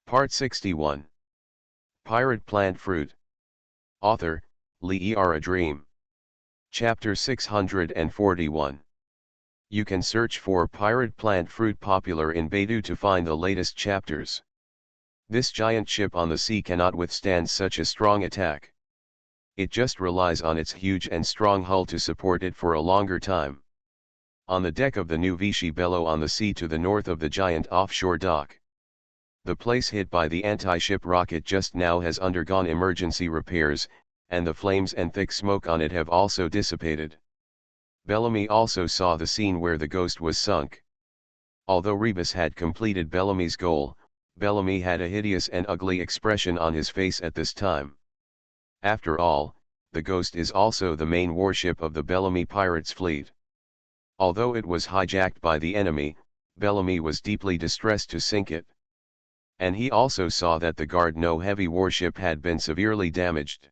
Part 61. Pirate Plant Fruit. Author, Lee R. A Dream. Chapter 641. You can search for Pirate Plant Fruit popular in Baidu to find the latest chapters. This giant ship on the sea cannot withstand such a strong attack. It just relies on its huge and strong hull to support it for a longer time. On the deck of the new Vichy Bello on the sea to the north of the giant offshore dock. The place hit by the anti-ship rocket just now has undergone emergency repairs, and the flames and thick smoke on it have also dissipated. Bellamy also saw the scene where the Ghost was sunk. Although Rebus had completed Bellamy's goal, Bellamy had a hideous and ugly expression on his face at this time. After all, the Ghost is also the main warship of the Bellamy pirates' fleet. Although it was hijacked by the enemy, Bellamy was deeply distressed to sink it. And he also saw that the Gardno heavy warship had been severely damaged.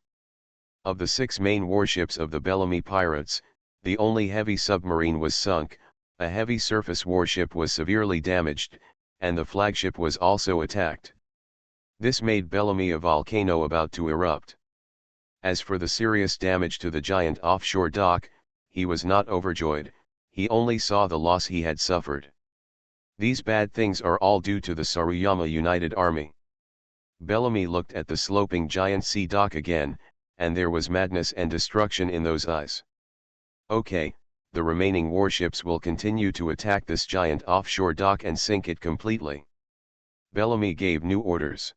Of the 6 main warships of the Bellamy pirates, the only heavy submarine was sunk, a heavy surface warship was severely damaged, and the flagship was also attacked. This made Bellamy a volcano about to erupt. As for the serious damage to the giant offshore dock, he was not overjoyed, he only saw the loss he had suffered. These bad things are all due to the Saruyama United Army. Bellamy looked at the sloping giant sea dock again, and there was madness and destruction in those eyes. Okay, the remaining warships will continue to attack this giant offshore dock and sink it completely. Bellamy gave new orders.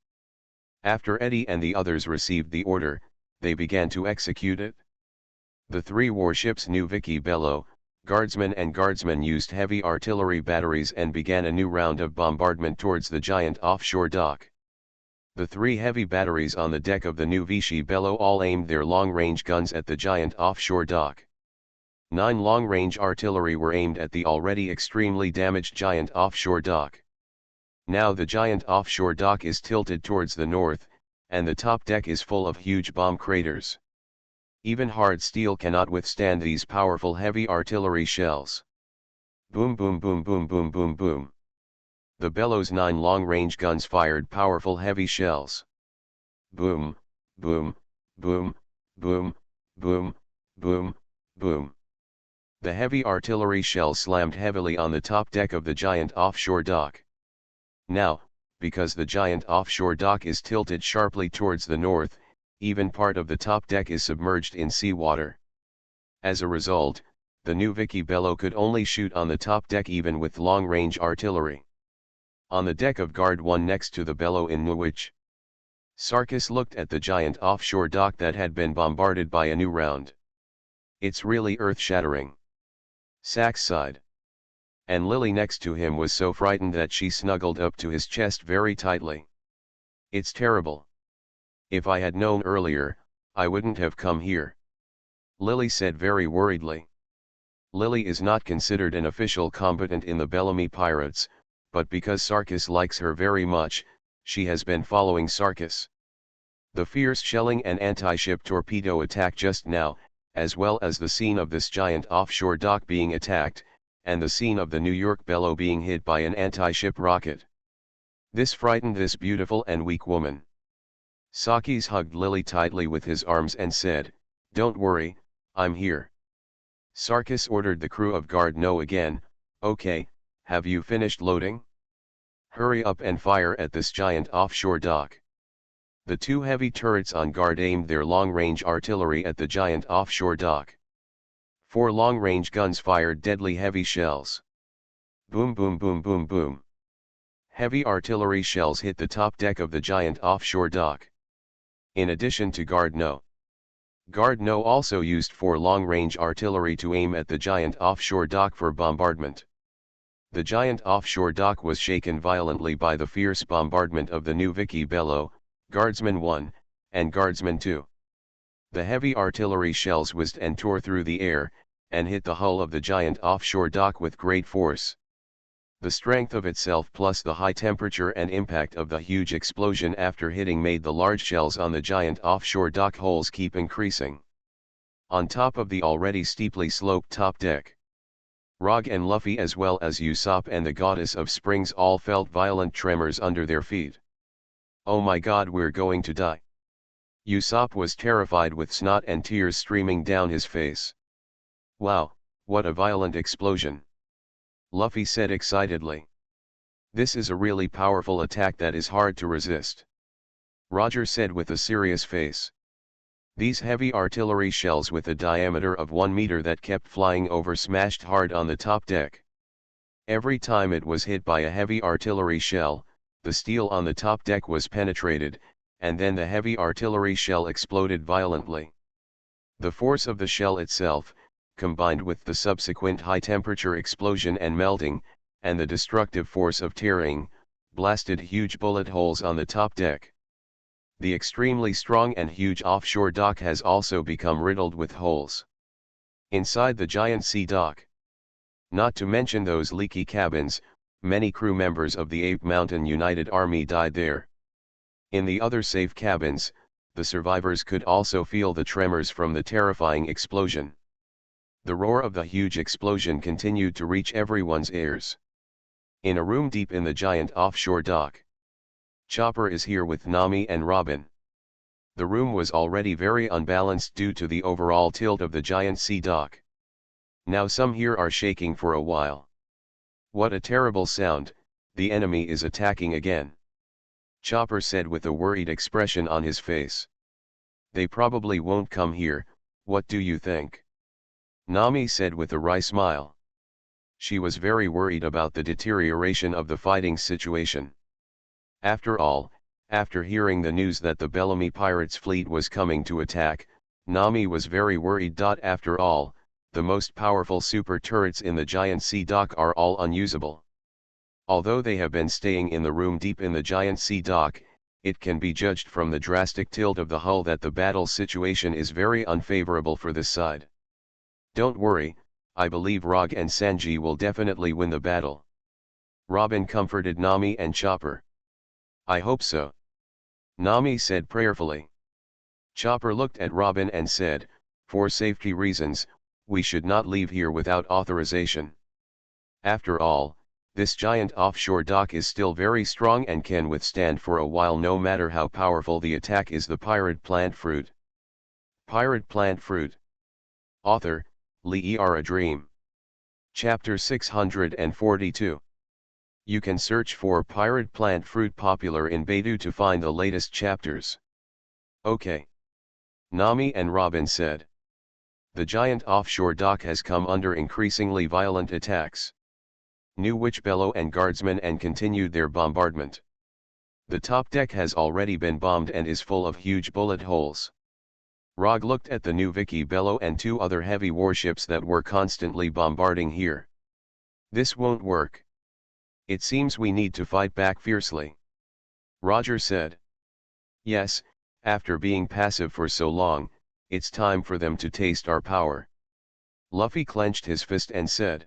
After Eddie and the others received the order, they began to execute it. The 3 warships New Vicky Bello, Guardsmen and Guardsmen used heavy artillery batteries and began a new round of bombardment towards the giant offshore dock. The 3 heavy batteries on the deck of the new Vichy Bello all aimed their long-range guns at the giant offshore dock. 9 long-range artillery were aimed at the already extremely damaged giant offshore dock. Now the giant offshore dock is tilted towards the north, and the top deck is full of huge bomb craters. Even hard steel cannot withstand these powerful heavy artillery shells. Boom boom boom boom boom boom boom. The Bello's 9 long-range guns fired powerful heavy shells. Boom, boom, boom, boom, boom, boom, boom. The heavy artillery shells slammed heavily on the top deck of the giant offshore dock. Now, because the giant offshore dock is tilted sharply towards the north, even part of the top deck is submerged in seawater. As a result, the new Vicky Bello could only shoot on the top deck even with long-range artillery. On the deck of Guard 1 next to the Bello in Norwich, Sarkis looked at the giant offshore dock that had been bombarded by a new round. It's really earth-shattering. Sachs sighed. And Lily next to him was so frightened that she snuggled up to his chest very tightly. It's terrible. If I had known earlier, I wouldn't have come here. Lily said very worriedly. Lily is not considered an official combatant in the Bellamy pirates, but because Sarkis likes her very much, she has been following Sarkis. The fierce shelling and anti-ship torpedo attack just now, as well as the scene of this giant offshore dock being attacked, and the scene of the New York Bello being hit by an anti-ship rocket. This frightened this beautiful and weak woman. Sarkis hugged Lily tightly with his arms and said, "Don't worry, I'm here." Sarkis ordered the crew of Guard No again, "Okay, have you finished loading? Hurry up and fire at this giant offshore dock." The 2 heavy turrets on guard aimed their long-range artillery at the giant offshore dock. 4 long-range guns fired deadly heavy shells. Boom boom boom boom boom. Heavy artillery shells hit the top deck of the giant offshore dock. In addition to Guard No also used 4 long-range artillery to aim at the giant offshore dock for bombardment. The giant offshore dock was shaken violently by the fierce bombardment of the new Vicky Bello, Guardsman 1, and Guardsman 2. The heavy artillery shells whizzed and tore through the air, and hit the hull of the giant offshore dock with great force. The strength of itself plus the high temperature and impact of the huge explosion after hitting made the large shells on the giant offshore dock holes keep increasing. On top of the already steeply sloped top deck, Rog and Luffy as well as Usopp and the Goddess of Springs all felt violent tremors under their feet. Oh my god, we're going to die. Usopp was terrified with snot and tears streaming down his face. Wow, what a violent explosion. Luffy said excitedly. This is a really powerful attack that is hard to resist. Roger said with a serious face. These heavy artillery shells with a diameter of 1 meter that kept flying over smashed hard on the top deck. Every time it was hit by a heavy artillery shell, the steel on the top deck was penetrated, and then the heavy artillery shell exploded violently. The force of the shell itself, combined with the subsequent high-temperature explosion and melting, and the destructive force of tearing, blasted huge bullet holes on the top deck. The extremely strong and huge offshore dock has also become riddled with holes. Inside the giant sea dock. Not to mention those leaky cabins, many crew members of the Ape Mountain United Army died there. In the other safe cabins, the survivors could also feel the tremors from the terrifying explosion. The roar of the huge explosion continued to reach everyone's ears. In a room deep in the giant offshore dock. Chopper is here with Nami and Robin. The room was already very unbalanced due to the overall tilt of the giant sea dock. Now some here are shaking for a while. What a terrible sound, the enemy is attacking again. Chopper said with a worried expression on his face. They probably won't come here, what do you think? Nami said with a wry smile. She was very worried about the deterioration of the fighting situation. After all, after hearing the news that the Bellamy Pirates fleet was coming to attack, Nami was very worried. After all, the most powerful super turrets in the giant sea dock are all unusable. Although they have been staying in the room deep in the giant sea dock, it can be judged from the drastic tilt of the hull that the battle situation is very unfavorable for this side. Don't worry, I believe Rog and Sanji will definitely win the battle. Robin comforted Nami and Chopper. I hope so. Nami said prayerfully. Chopper looked at Robin and said, for safety reasons, we should not leave here without authorization. After all, this giant offshore dock is still very strong and can withstand for a while no matter how powerful the attack is. The Pirate Plant Fruit. Pirate Plant Fruit. Author, Lee A Dream. Chapter 642. You can search for Pirate Plant Fruit popular in Baidu to find the latest chapters. Okay. Nami and Robin said. The giant offshore dock has come under increasingly violent attacks. New Witch Bellow and guardsmen and continued their bombardment. The top deck has already been bombed and is full of huge bullet holes. Rog looked at the new Vicky Bellow and 2 other heavy warships that were constantly bombarding here. This won't work. It seems we need to fight back fiercely. Roger said. Yes, after being passive for so long, it's time for them to taste our power. Luffy clenched his fist and said.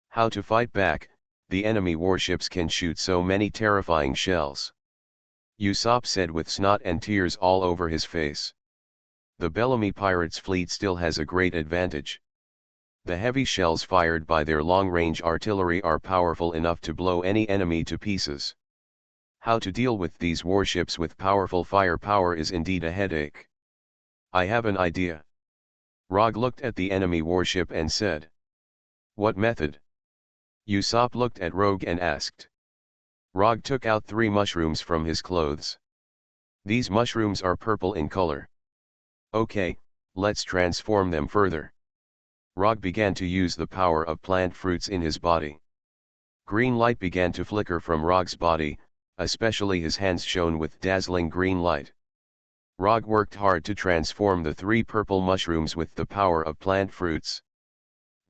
How to fight back? The enemy warships can shoot so many terrifying shells. Usopp said with snot and tears all over his face. The Bellamy Pirates fleet still has a great advantage. The heavy shells fired by their long-range artillery are powerful enough to blow any enemy to pieces. How to deal with these warships with powerful firepower is indeed a headache. I have an idea. Rog looked at the enemy warship and said. What method? Usopp looked at Rogue and asked. Rog took out 3 mushrooms from his clothes. These mushrooms are purple in color. Okay, let's transform them further. Rog began to use the power of plant fruits in his body. Green light began to flicker from Rog's body, especially his hands shone with dazzling green light. Rog worked hard to transform the 3 purple mushrooms with the power of plant fruits.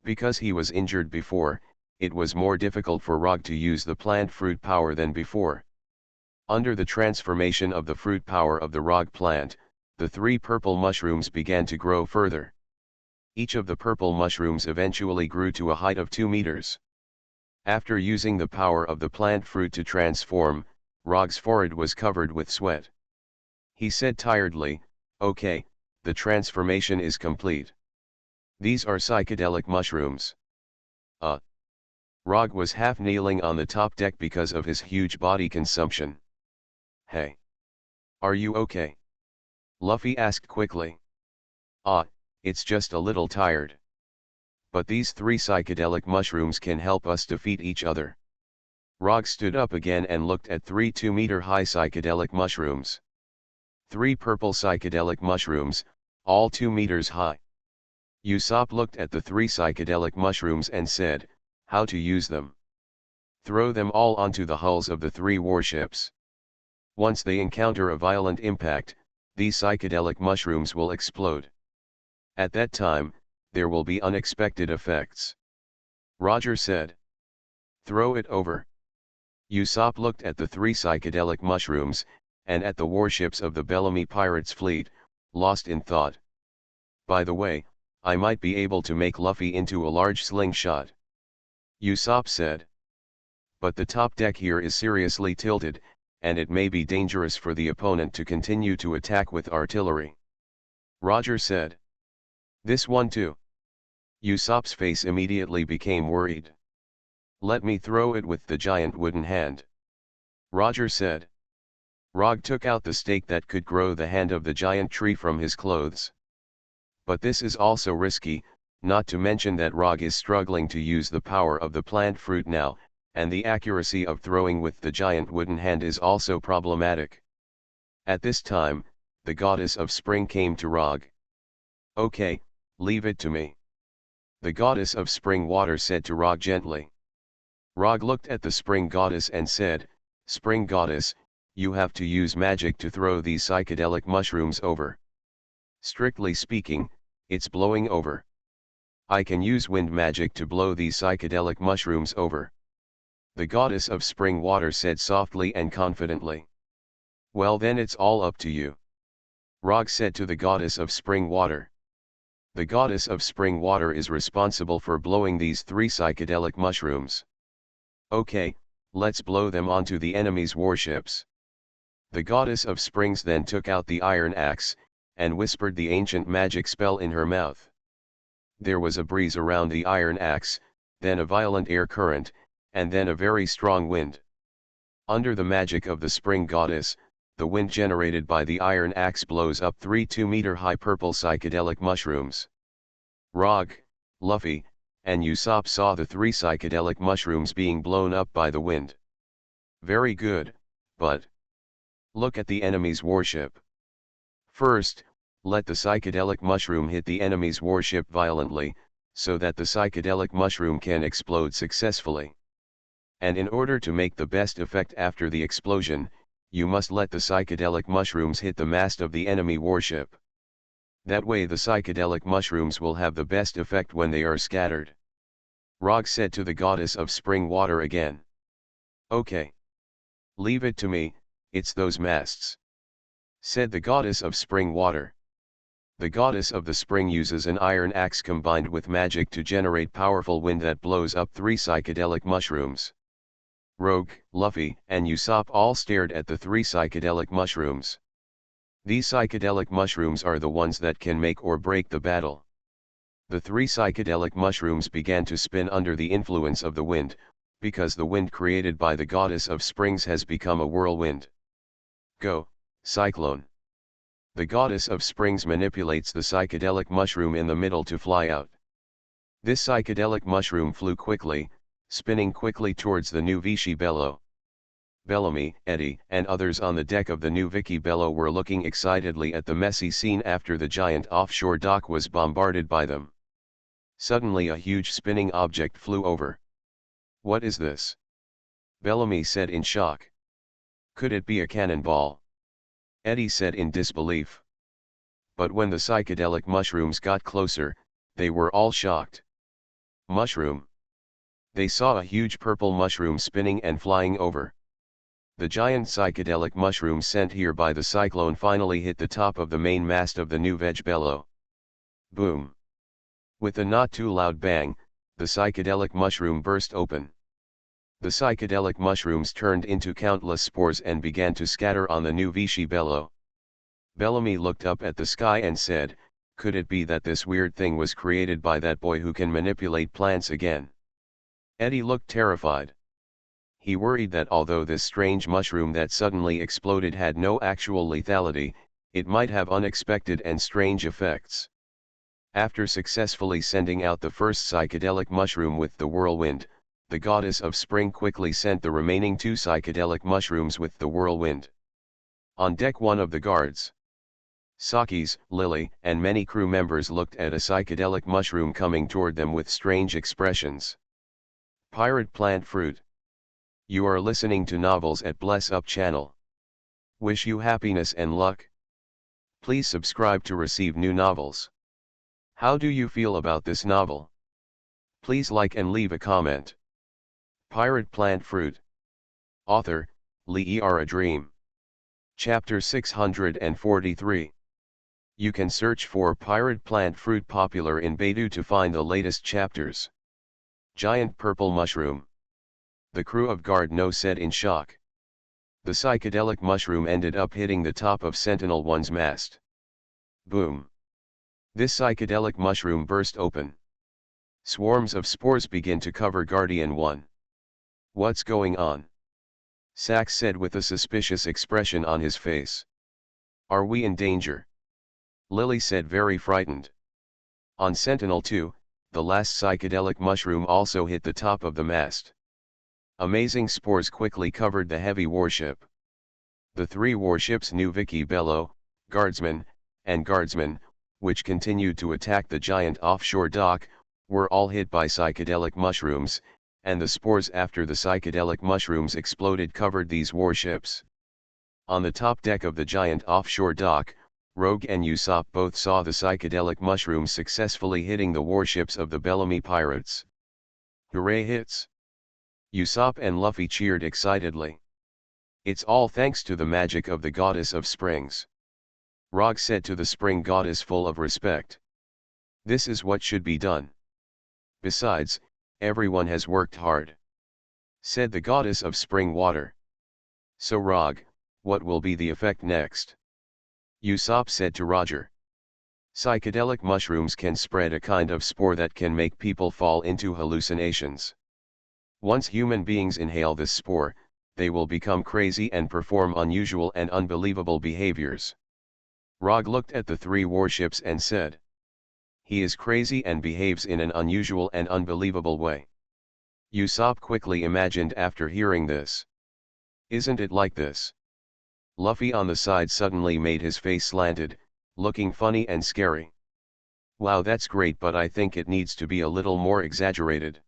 Because he was injured before, it was more difficult for Rog to use the plant fruit power than before. Under the transformation of the fruit power of the Rog plant, the 3 purple mushrooms began to grow further. Each of the purple mushrooms eventually grew to a height of 2 meters. After using the power of the plant fruit to transform, Rog's forehead was covered with sweat. He said tiredly, okay, the transformation is complete. These are psychedelic mushrooms. Rog was half kneeling on the top deck because of his huge body consumption. Hey! Are you okay? Luffy asked quickly. Ah, it's just a little tired. But these 3 psychedelic mushrooms can help us defeat each other. Rog stood up again and looked at 3 2-meter-high psychedelic mushrooms. 3 purple psychedelic mushrooms, all 2 meters high. Usopp looked at the 3 psychedelic mushrooms and said, how to use them. Throw them all onto the hulls of the 3 warships. Once they encounter a violent impact, these psychedelic mushrooms will explode. At that time, there will be unexpected effects. Roger said. Throw it over. Usopp looked at the 3 psychedelic mushrooms, and at the warships of the Bellamy pirates' fleet, lost in thought. By the way, I might be able to make Luffy into a large slingshot. Usopp said. But the top deck here is seriously tilted, and it may be dangerous for the opponent to continue to attack with artillery. Roger said. This one too. Usopp's face immediately became worried. Let me throw it with the giant wooden hand. Roger said. Rog took out the stake that could grow the hand of the giant tree from his clothes. But this is also risky, not to mention that Rog is struggling to use the power of the plant fruit now, and the accuracy of throwing with the giant wooden hand is also problematic. At this time, the goddess of spring came to Rog. Okay, leave it to me. The goddess of spring water said to Rog gently. Rog looked at the spring goddess and said, Spring goddess, you have to use magic to throw these psychedelic mushrooms over. Strictly speaking, it's blowing over. I can use wind magic to blow these psychedelic mushrooms over. The goddess of spring water said softly and confidently. Well then it's all up to you. Rog said to the goddess of spring water. The goddess of spring water is responsible for blowing these 3 psychedelic mushrooms. Okay, let's blow them onto the enemy's warships. The goddess of springs then took out the iron axe, and whispered the ancient magic spell in her mouth. There was a breeze around the iron axe, then a violent air current, and then a very strong wind. Under the magic of the spring goddess, the wind generated by the iron axe blows up 3 2-meter-high purple psychedelic mushrooms. Rog, Luffy, and Usopp saw the 3 psychedelic mushrooms being blown up by the wind. Very good, but look at the enemy's warship. First, let the psychedelic mushroom hit the enemy's warship violently, so that the psychedelic mushroom can explode successfully. And in order to make the best effect after the explosion, you must let the psychedelic mushrooms hit the mast of the enemy warship. That way the psychedelic mushrooms will have the best effect when they are scattered. Rog said to the goddess of spring water again. Okay. Leave it to me, it's those masts. Said the goddess of spring water. The goddess of the spring uses an iron axe combined with magic to generate powerful wind that blows up 3 psychedelic mushrooms. Rogue, Luffy, and Usopp all stared at the 3 psychedelic mushrooms. These psychedelic mushrooms are the ones that can make or break the battle. The 3 psychedelic mushrooms began to spin under the influence of the wind, because the wind created by the goddess of springs has become a whirlwind. Go, Cyclone. The goddess of springs manipulates the psychedelic mushroom in the middle to fly out. This psychedelic mushroom flew quickly, spinning quickly towards the new Vichy Bello. Bellamy, Eddie, and others on the deck of the new Vicky Bello were looking excitedly at the messy scene after the giant offshore dock was bombarded by them. Suddenly a huge spinning object flew over. What is this? Bellamy said in shock. Could it be a cannonball? Eddie said in disbelief. But when the psychedelic mushrooms got closer, they were all shocked. Mushroom. They saw a huge purple mushroom spinning and flying over. The giant psychedelic mushroom sent here by the cyclone finally hit the top of the main mast of the new Veg Bello. Boom. With a not too loud bang, the psychedelic mushroom burst open. The psychedelic mushrooms turned into countless spores and began to scatter on the new Vichy Bello. Bellamy looked up at the sky and said, could it be that this weird thing was created by that boy who can manipulate plants again? Eddie looked terrified. He worried that although this strange mushroom that suddenly exploded had no actual lethality, it might have unexpected and strange effects. After successfully sending out the first psychedelic mushroom with the whirlwind, the goddess of spring quickly sent the remaining 2 psychedelic mushrooms with the whirlwind. On deck, one of the guards, Sakis, Lily, and many crew members looked at a psychedelic mushroom coming toward them with strange expressions. Pirate plant fruit. You are listening to Novels at Bless Up channel. Wish you happiness and luck. Please subscribe to receive new novels. How do you feel about this novel? Please like and leave a comment. Pirate plant fruit. Author, Lee A Dream. Chapter 643. You can search for Pirate plant fruit popular in Baidu to find the latest chapters. Giant purple mushroom. The crew of Guard No said in shock. The psychedelic mushroom ended up hitting the top of Sentinel-1's mast. Boom. This psychedelic mushroom burst open. Swarms of spores begin to cover Guardian 1. What's going on? Sax said with a suspicious expression on his face. Are we in danger? Lily said, very frightened. On Sentinel-2, the last psychedelic mushroom also hit the top of the mast. Amazing spores quickly covered the heavy warship. The 3 warships New Vicky Bello, Guardsman, and Guardsman, which continued to attack the giant offshore dock, were all hit by psychedelic mushrooms, and the spores after the psychedelic mushrooms exploded covered these warships. On the top deck of the giant offshore dock, Rogue and Usopp both saw the psychedelic mushrooms successfully hitting the warships of the Bellamy pirates. Hooray hits! Usopp and Luffy cheered excitedly. It's all thanks to the magic of the goddess of springs. Rogue said to the spring goddess full of respect. This is what should be done. Besides, everyone has worked hard, said the goddess of spring water. So Rogue, what will be the effect next? Usopp said to Roger. Psychedelic mushrooms can spread a kind of spore that can make people fall into hallucinations. Once human beings inhale this spore, they will become crazy and perform unusual and unbelievable behaviors. Rogue looked at the 3 warships and said. He is crazy and behaves in an unusual and unbelievable way. Usopp quickly imagined after hearing this. Isn't it like this? Luffy on the side suddenly made his face slanted, looking funny and scary. Wow, that's great, but I think it needs to be a little more exaggerated.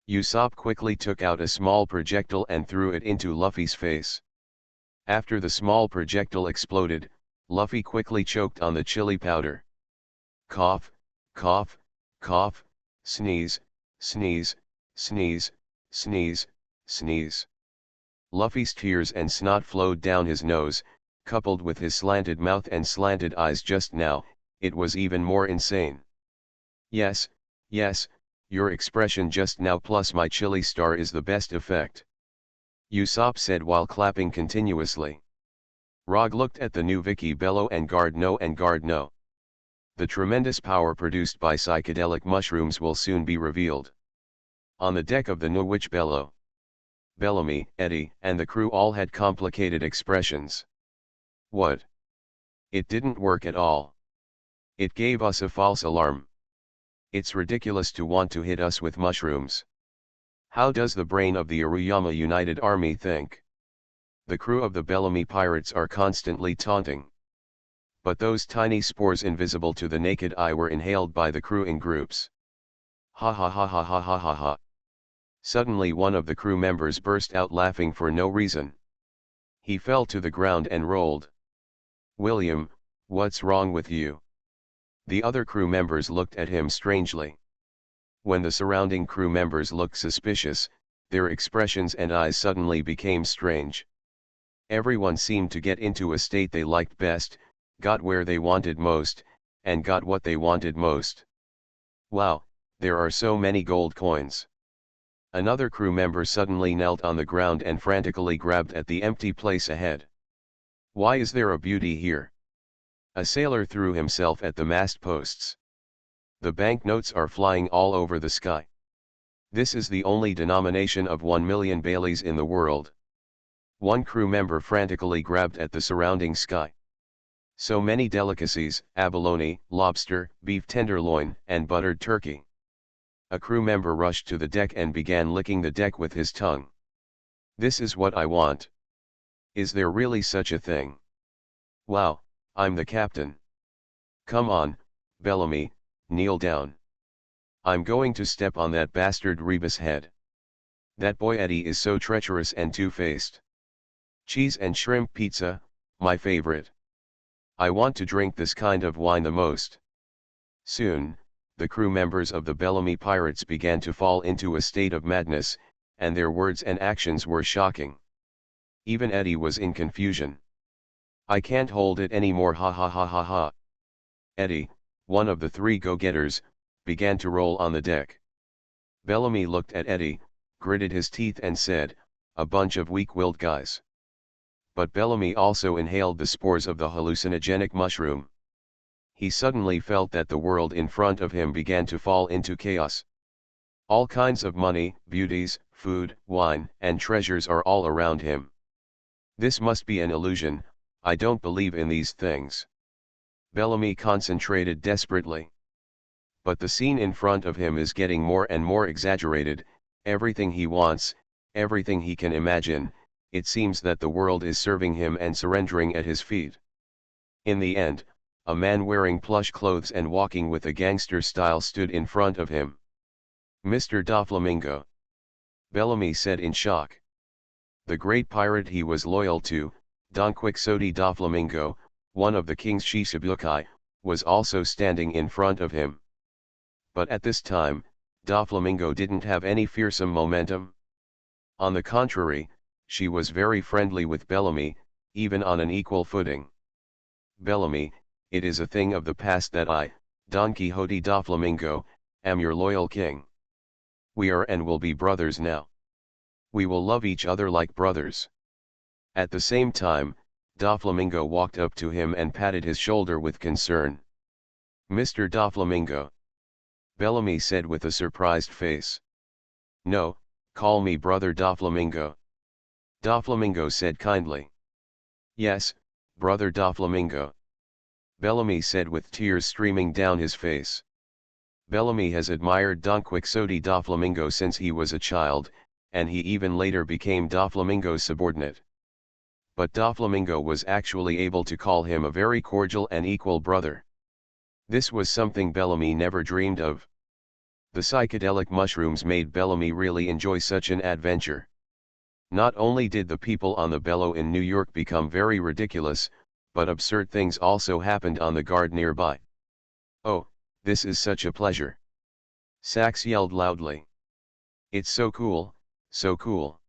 Usopp quickly took out a small projectile and threw it into Luffy's face. After the small projectile exploded, Luffy quickly choked on the chili powder. Cough, cough, cough, sneeze, sneeze, sneeze, sneeze, sneeze. Luffy's tears and snot flowed down his nose, coupled with his slanted mouth and slanted eyes just now, it was even more insane. Yes, yes, your expression just now plus my chili star is the best effect. Usopp said while clapping continuously. Rogue looked at the New Vicky Bello and Guard No. The tremendous power produced by psychedelic mushrooms will soon be revealed. On the deck of the New Witch Bello, Bellamy, Eddie, and the crew all had complicated expressions. What? It didn't work at all. It gave us a false alarm. It's ridiculous to want to hit us with mushrooms. How does the brain of the Aruyama United Army think? The crew of the Bellamy pirates are constantly taunting. But those tiny spores invisible to the naked eye were inhaled by the crew in groups. Ha ha ha ha ha ha ha ha. Suddenly one of the crew members burst out laughing for no reason. He fell to the ground and rolled. William, what's wrong with you? The other crew members looked at him strangely. When the surrounding crew members looked suspicious, their expressions and eyes suddenly became strange. Everyone seemed to get into a state they liked best, got where they wanted most, and got what they wanted most. Wow, there are so many gold coins. Another crew member suddenly knelt on the ground and frantically grabbed at the empty place ahead. Why is there a beauty here? A sailor threw himself at the mast posts. The banknotes are flying all over the sky. This is the only denomination of 1 million Baileys in the world. One crew member frantically grabbed at the surrounding sky. So many delicacies: abalone, lobster, beef tenderloin, and buttered turkey. A crew member rushed to the deck and began licking the deck with his tongue. This is what I want. Is there really such a thing? Wow, I'm the captain. Come on, Bellamy, kneel down. I'm going to step on that bastard Rebus' head. That boy Eddie is so treacherous and two-faced. Cheese and shrimp pizza, my favorite. I want to drink this kind of wine the most. Soon, the crew members of the Bellamy Pirates began to fall into a state of madness, and their words and actions were shocking. Even Eddie was in confusion. I can't hold it anymore, ha ha ha ha ha. Eddie, one of the three go-getters, began to roll on the deck. Bellamy looked at Eddie, gritted his teeth and said, "A bunch of weak-willed guys." But Bellamy also inhaled the spores of the hallucinogenic mushroom. He suddenly felt that the world in front of him began to fall into chaos. All kinds of money, beauties, food, wine, and treasures are all around him. This must be an illusion, I don't believe in these things. Bellamy concentrated desperately. But the scene in front of him is getting more and more exaggerated. Everything he wants, everything he can imagine, it seems that the world is serving him and surrendering at his feet. In the end, a man wearing plush clothes and walking with a gangster style stood in front of him. "Mr. Doflamingo," Bellamy said in shock. The great pirate he was loyal to, Don Quixote Doflamingo, one of the king's Shishibukai, was also standing in front of him. But at this time, Doflamingo didn't have any fearsome momentum. On the contrary, she was very friendly with Bellamy, even on an equal footing. "Bellamy, it is a thing of the past that I, Don Quixote Doflamingo, am your loyal king. We are and will be brothers now. We will love each other like brothers." At the same time, Doflamingo walked up to him and patted his shoulder with concern. "Mr. Doflamingo," Bellamy said with a surprised face. "No, call me Brother Doflamingo," Doflamingo said kindly. "Yes, Brother Doflamingo," Bellamy said with tears streaming down his face. Bellamy has admired Don Quixote Doflamingo since he was a child, and he even later became Doflamingo's subordinate. But Doflamingo was actually able to call him a very cordial and equal brother. This was something Bellamy never dreamed of. The psychedelic mushrooms made Bellamy really enjoy such an adventure. Not only did the people on the Bello in New York become very ridiculous, but absurd things also happened on the guard nearby. "Oh, this is such a pleasure!" Sax yelled loudly. "It's so cool, so cool."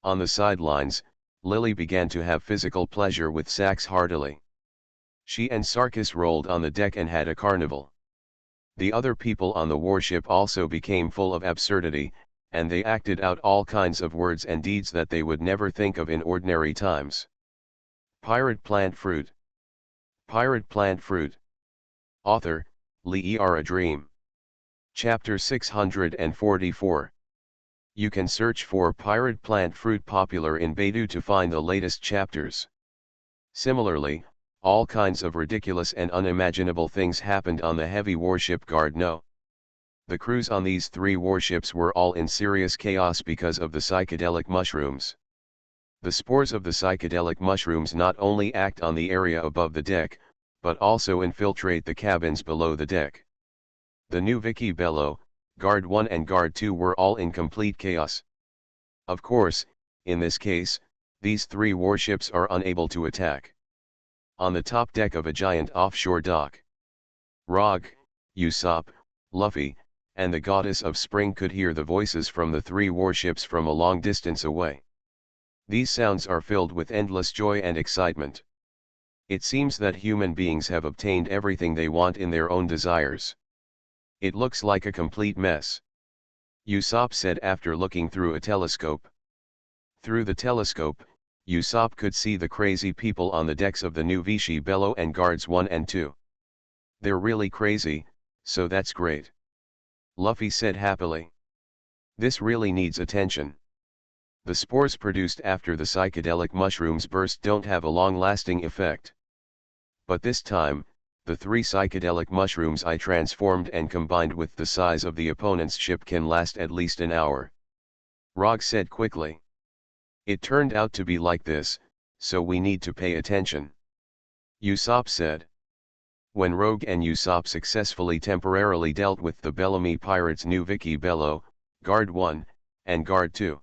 On the sidelines, Lily began to have physical pleasure with Sax heartily. She and Sarkis rolled on the deck and had a carnival. The other people on the warship also became full of absurdity, and they acted out all kinds of words and deeds that they would never think of in ordinary times. Pirate plant fruit. Pirate plant fruit. Author, Lee R. A Dream. Chapter 644. You can search for Pirate Plant Fruit popular in Baidu to find the latest chapters. Similarly, all kinds of ridiculous and unimaginable things happened on the heavy warship Gardno. The crews on these three warships were all in serious chaos because of the psychedelic mushrooms. The spores of the psychedelic mushrooms not only act on the area above the deck, but also infiltrate the cabins below the deck. The new Vicky Bello, Guard 1 and Guard 2 were all in complete chaos. Of course, in this case, these three warships are unable to attack. On the top deck of a giant offshore dock, Rog, Usopp, Luffy, and the goddess of spring could hear the voices from the three warships from a long distance away. These sounds are filled with endless joy and excitement. It seems that human beings have obtained everything they want in their own desires. It looks like a complete mess, Usopp said after looking through a telescope. Through the telescope, Usopp could see the crazy people on the decks of the new Vichy Bello and Guards 1 and 2. They're really crazy, so that's great, Luffy said happily. This really needs attention. The spores produced after the psychedelic mushrooms burst don't have a long-lasting effect. But this time, the 3 psychedelic mushrooms I transformed and combined with the size of the opponent's ship can last at least an hour. Rog said quickly. It turned out to be like this, so we need to pay attention. Usopp said. When Rogue and Usopp successfully temporarily dealt with the Bellamy pirates New Vicky Bello, Guard 1, and Guard 2.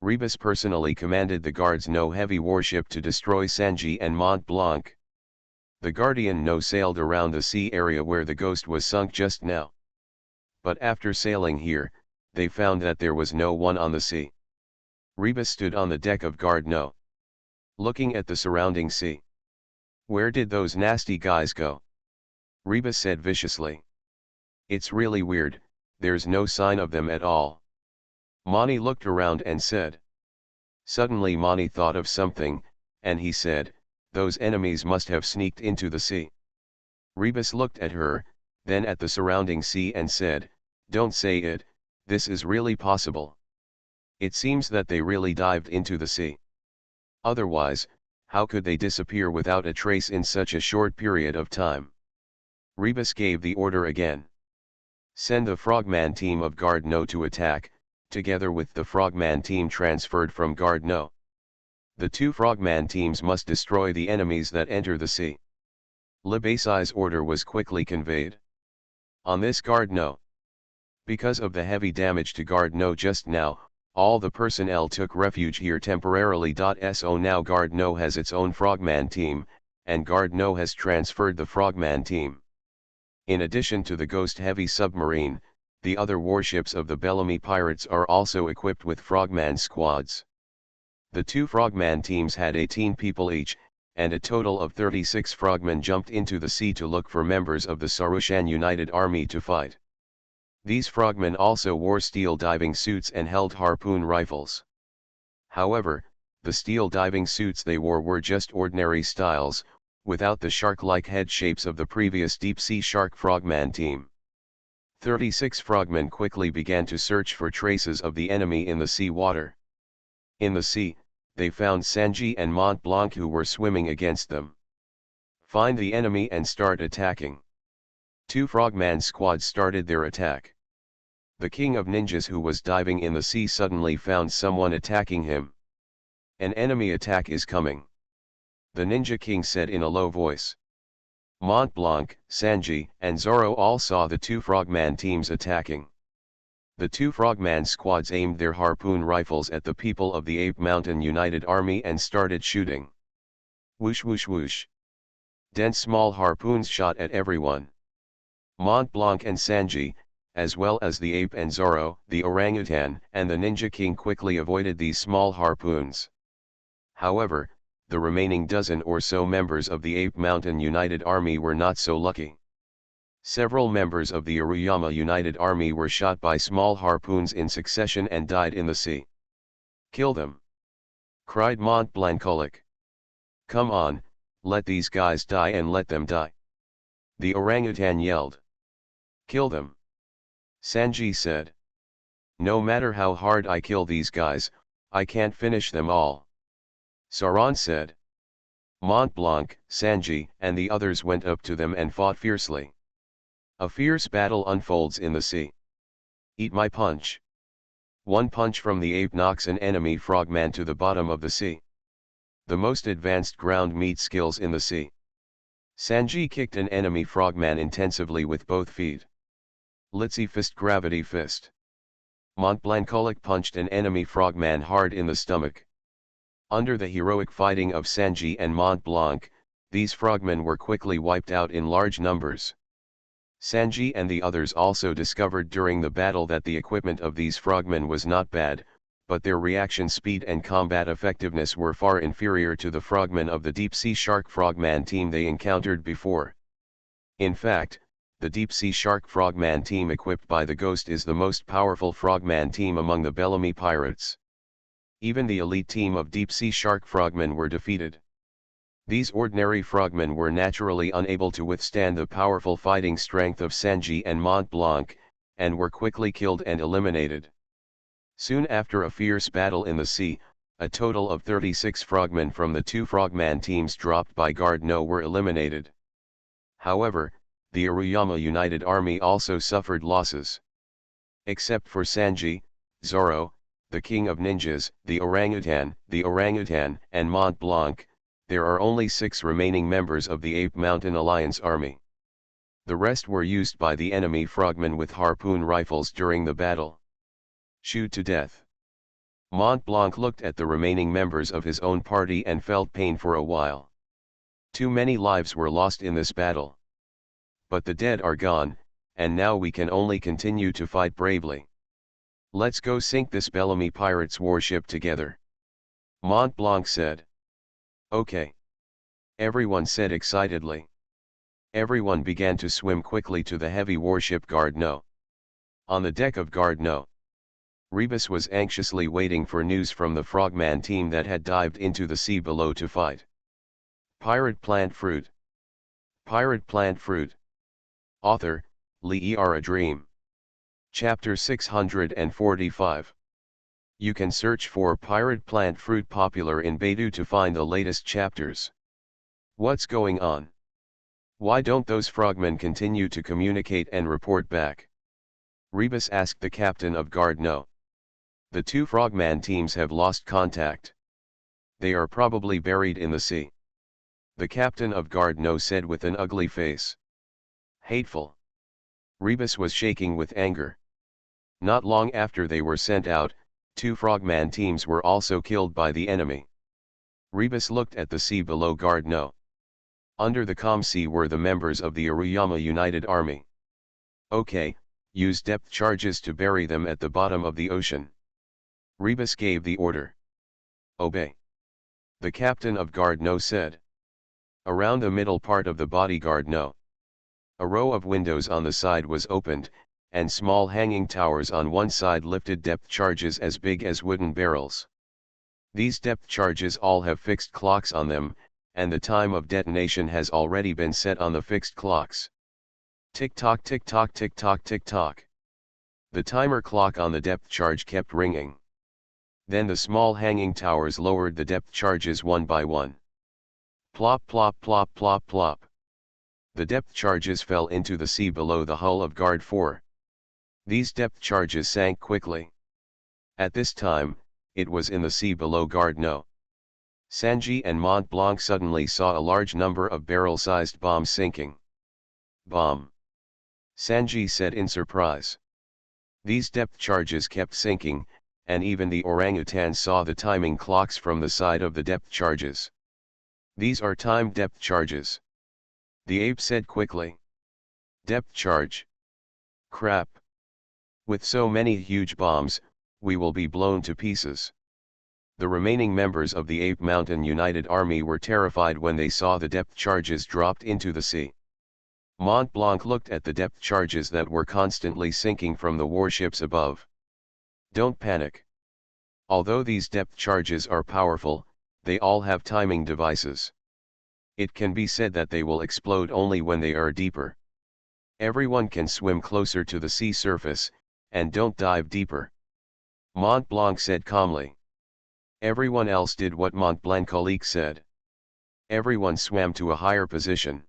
Rebus personally commanded the Guard's No heavy warship to destroy Sanji and Mont Blanc. The Guardian No sailed around the sea area where the Ghost was sunk just now. But after sailing here, they found that there was no one on the sea. Rebus stood on the deck of Guard No, looking at the surrounding sea. Where did those nasty guys go? Rebus said viciously. It's really weird, there's no sign of them at all. Mani looked around and said. Suddenly Mani thought of something, and he said, those enemies must have sneaked into the sea. Rebus looked at her, then at the surrounding sea and said, don't say it, this is really possible. It seems that they really dived into the sea. Otherwise, how could they disappear without a trace in such a short period of time? Rebus gave the order again. Send the Frogman team of Guard No to attack, together with the Frogman team transferred from Guard No. The 2 Frogman teams must destroy the enemies that enter the sea. Libasi's order was quickly conveyed. On this Guard No. Because of the heavy damage to Guard No just now, all the personnel took refuge here temporarily. So now Guard No has its own Frogman team, and Guard No has transferred the Frogman team. In addition to the Ghost Heavy submarine, the other warships of the Bellamy pirates are also equipped with Frogman squads. The 2 Frogman teams had 18 people each, and a total of 36 frogmen jumped into the sea to look for members of the Sarushan United Army to fight. These frogmen also wore steel diving suits and held harpoon rifles. However, the steel diving suits they wore were just ordinary styles, without the shark-like head shapes of the previous deep-sea shark frogman team. 36 frogmen quickly began to search for traces of the enemy in the sea water. In the sea, they found Sanji and Mont Blanc who were swimming against them. Find the enemy and start attacking. 2 frogman squads started their attack. The king of ninjas who was diving in the sea suddenly found someone attacking him. An enemy attack is coming. The ninja king said in a low voice. Mont Blanc, Sanji, and Zoro all saw the 2 frogman teams attacking. The 2 frogman squads aimed their harpoon rifles at the people of the Ape Mountain United Army and started shooting. Whoosh whoosh whoosh. Dense small harpoons shot at everyone. Mont Blanc and Sanji, as well as the ape and Zoro, the orangutan, and the ninja king quickly avoided these small harpoons. However, the remaining dozen or so members of the Ape Mountain United Army were not so lucky. Several members of the Aruyama United Army were shot by small harpoons in succession and died in the sea. Kill them! Cried Mont Blanc. Come on, let these guys die and let them die. The orangutan yelled. Kill them! Sanji said. No matter how hard I kill these guys, I can't finish them all. Saran said. Mont Blanc, Sanji, and the others went up to them and fought fiercely. A fierce battle unfolds in the sea. Eat my punch. One punch from the ape knocks an enemy frogman to the bottom of the sea. The most advanced ground meat skills in the sea. Sanji kicked an enemy frogman intensively with both feet. Litzy fist gravity fist. Mont Blanc punched an enemy frogman hard in the stomach. Under the heroic fighting of Sanji and Mont Blanc, these frogmen were quickly wiped out in large numbers. Sanji and the others also discovered during the battle that the equipment of these frogmen was not bad, but their reaction speed and combat effectiveness were far inferior to the frogmen of the deep-sea shark frogman team they encountered before. In fact, the deep-sea shark frogman team equipped by the Ghost is the most powerful frogman team among the Bellamy pirates. Even the elite team of deep-sea shark frogmen were defeated. These ordinary frogmen were naturally unable to withstand the powerful fighting strength of Sanji and Mont Blanc, and were quickly killed and eliminated. Soon after a fierce battle in the sea, a total of 36 frogmen from the two frogman teams dropped by Guard No were eliminated. However, the Aruyama United Army also suffered losses. Except for Sanji, Zoro, the King of Ninjas, the Orangutan, and Mont Blanc, there are only 6 remaining members of the Ape Mountain Alliance army. The rest were used by the enemy frogmen with harpoon rifles during the battle. Shoot to death. Mont Blanc looked at the remaining members of his own party and felt pain for a while. Too many lives were lost in this battle. But the dead are gone, and now we can only continue to fight bravely. Let's go sink this Bellamy Pirates warship together. Mont Blanc said. Okay. Everyone said excitedly. Everyone began to swim quickly to the heavy warship Guard No. On the deck of Guard No, Rebus was anxiously waiting for news from the frogman team that had dived into the sea below to fight. Pirate Plant Fruit. Pirate Plant Fruit. Author, Lee A Dream. Chapter 645. You can search for Pirate Plant Fruit popular in Baidu to find the latest chapters. What's going on? Why don't those frogmen continue to communicate and report back? Rebus asked the captain of Guard No. The two frogman teams have lost contact. They are probably buried in the sea. The captain of Guard No said with an ugly face. Hateful. Rebus was shaking with anger. Not long after they were sent out, 2 frogman teams were also killed by the enemy. Rebus looked at the sea below Guard No. Under the calm sea were the members of the Aruyama United Army. Okay, use depth charges to bury them at the bottom of the ocean. Rebus gave the order. Obey. The captain of Guard No said. Around the middle part of the bodyguard No, a row of windows on the side was opened, and small hanging towers on one side lifted depth charges as big as wooden barrels. These depth charges all have fixed clocks on them, and the time of detonation has already been set on the fixed clocks. Tick-tock, tick-tock, tick-tock, tick-tock. The timer clock on the depth charge kept ringing. Then the small hanging towers lowered the depth charges one by one. Plop, plop, plop, plop, plop. The depth charges fell into the sea below the hull of Guard 4. These depth charges sank quickly. At this time, it was in the sea below Guard No. Sanji and Mont Blanc suddenly saw a large number of barrel-sized bombs sinking. Bomb. Sanji said in surprise. These depth charges kept sinking, and even the orangutan saw the timing clocks from the side of the depth charges. These are timed depth charges. The ape said quickly. Depth charge. Crap. With so many huge bombs, we will be blown to pieces. The remaining members of the Ape Mountain United Army were terrified when they saw the depth charges dropped into the sea. Mont Blanc looked at the depth charges that were constantly sinking from the warships above. Don't panic. Although these depth charges are powerful, they all have timing devices. It can be said that they will explode only when they are deeper. Everyone can swim closer to the sea surface, and don't dive deeper. Mont Blanc said calmly. Everyone else did what Mont Blanc said. Everyone swam to a higher position.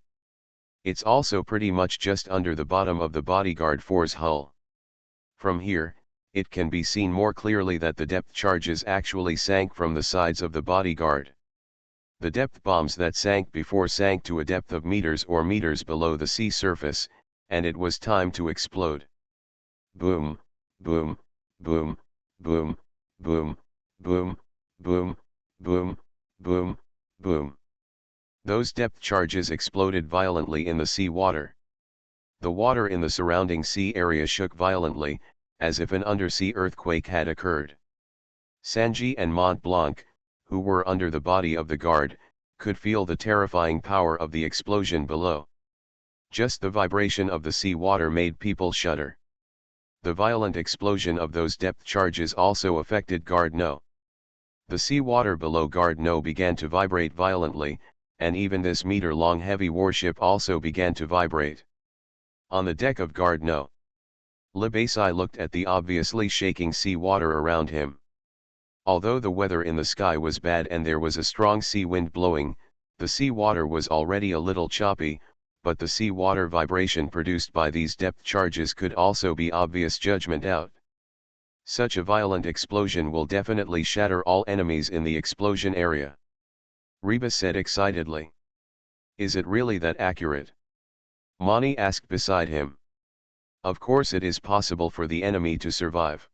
It's also pretty much just under the bottom of the bodyguard 4's hull. From here, it can be seen more clearly that the depth charges actually sank from the sides of the bodyguard. The depth bombs that sank before sank to a depth of meters or meters below the sea surface, and it was time to explode. Boom, boom, boom, boom, boom, boom, boom, boom, boom, boom. Those depth charges exploded violently in the sea water. The water in the surrounding sea area shook violently, as if an undersea earthquake had occurred. Sanji and Mont Blanc, who were under the body of the guard, could feel the terrifying power of the explosion below. Just the vibration of the sea water made people shudder. The violent explosion of those depth charges also affected Guard No. The sea water below Guard No began to vibrate violently, and even this meter-long heavy warship also began to vibrate. On the deck of Guard No, Libasai looked at the obviously shaking sea water around him. Although the weather in the sky was bad and there was a strong sea wind blowing, the sea water was already a little choppy, but the sea water vibration produced by these depth charges could also be obvious judgment out. Such a violent explosion will definitely shatter all enemies in the explosion area. Reba said excitedly. Is it really that accurate? Mani asked beside him. Of course it is possible for the enemy to survive.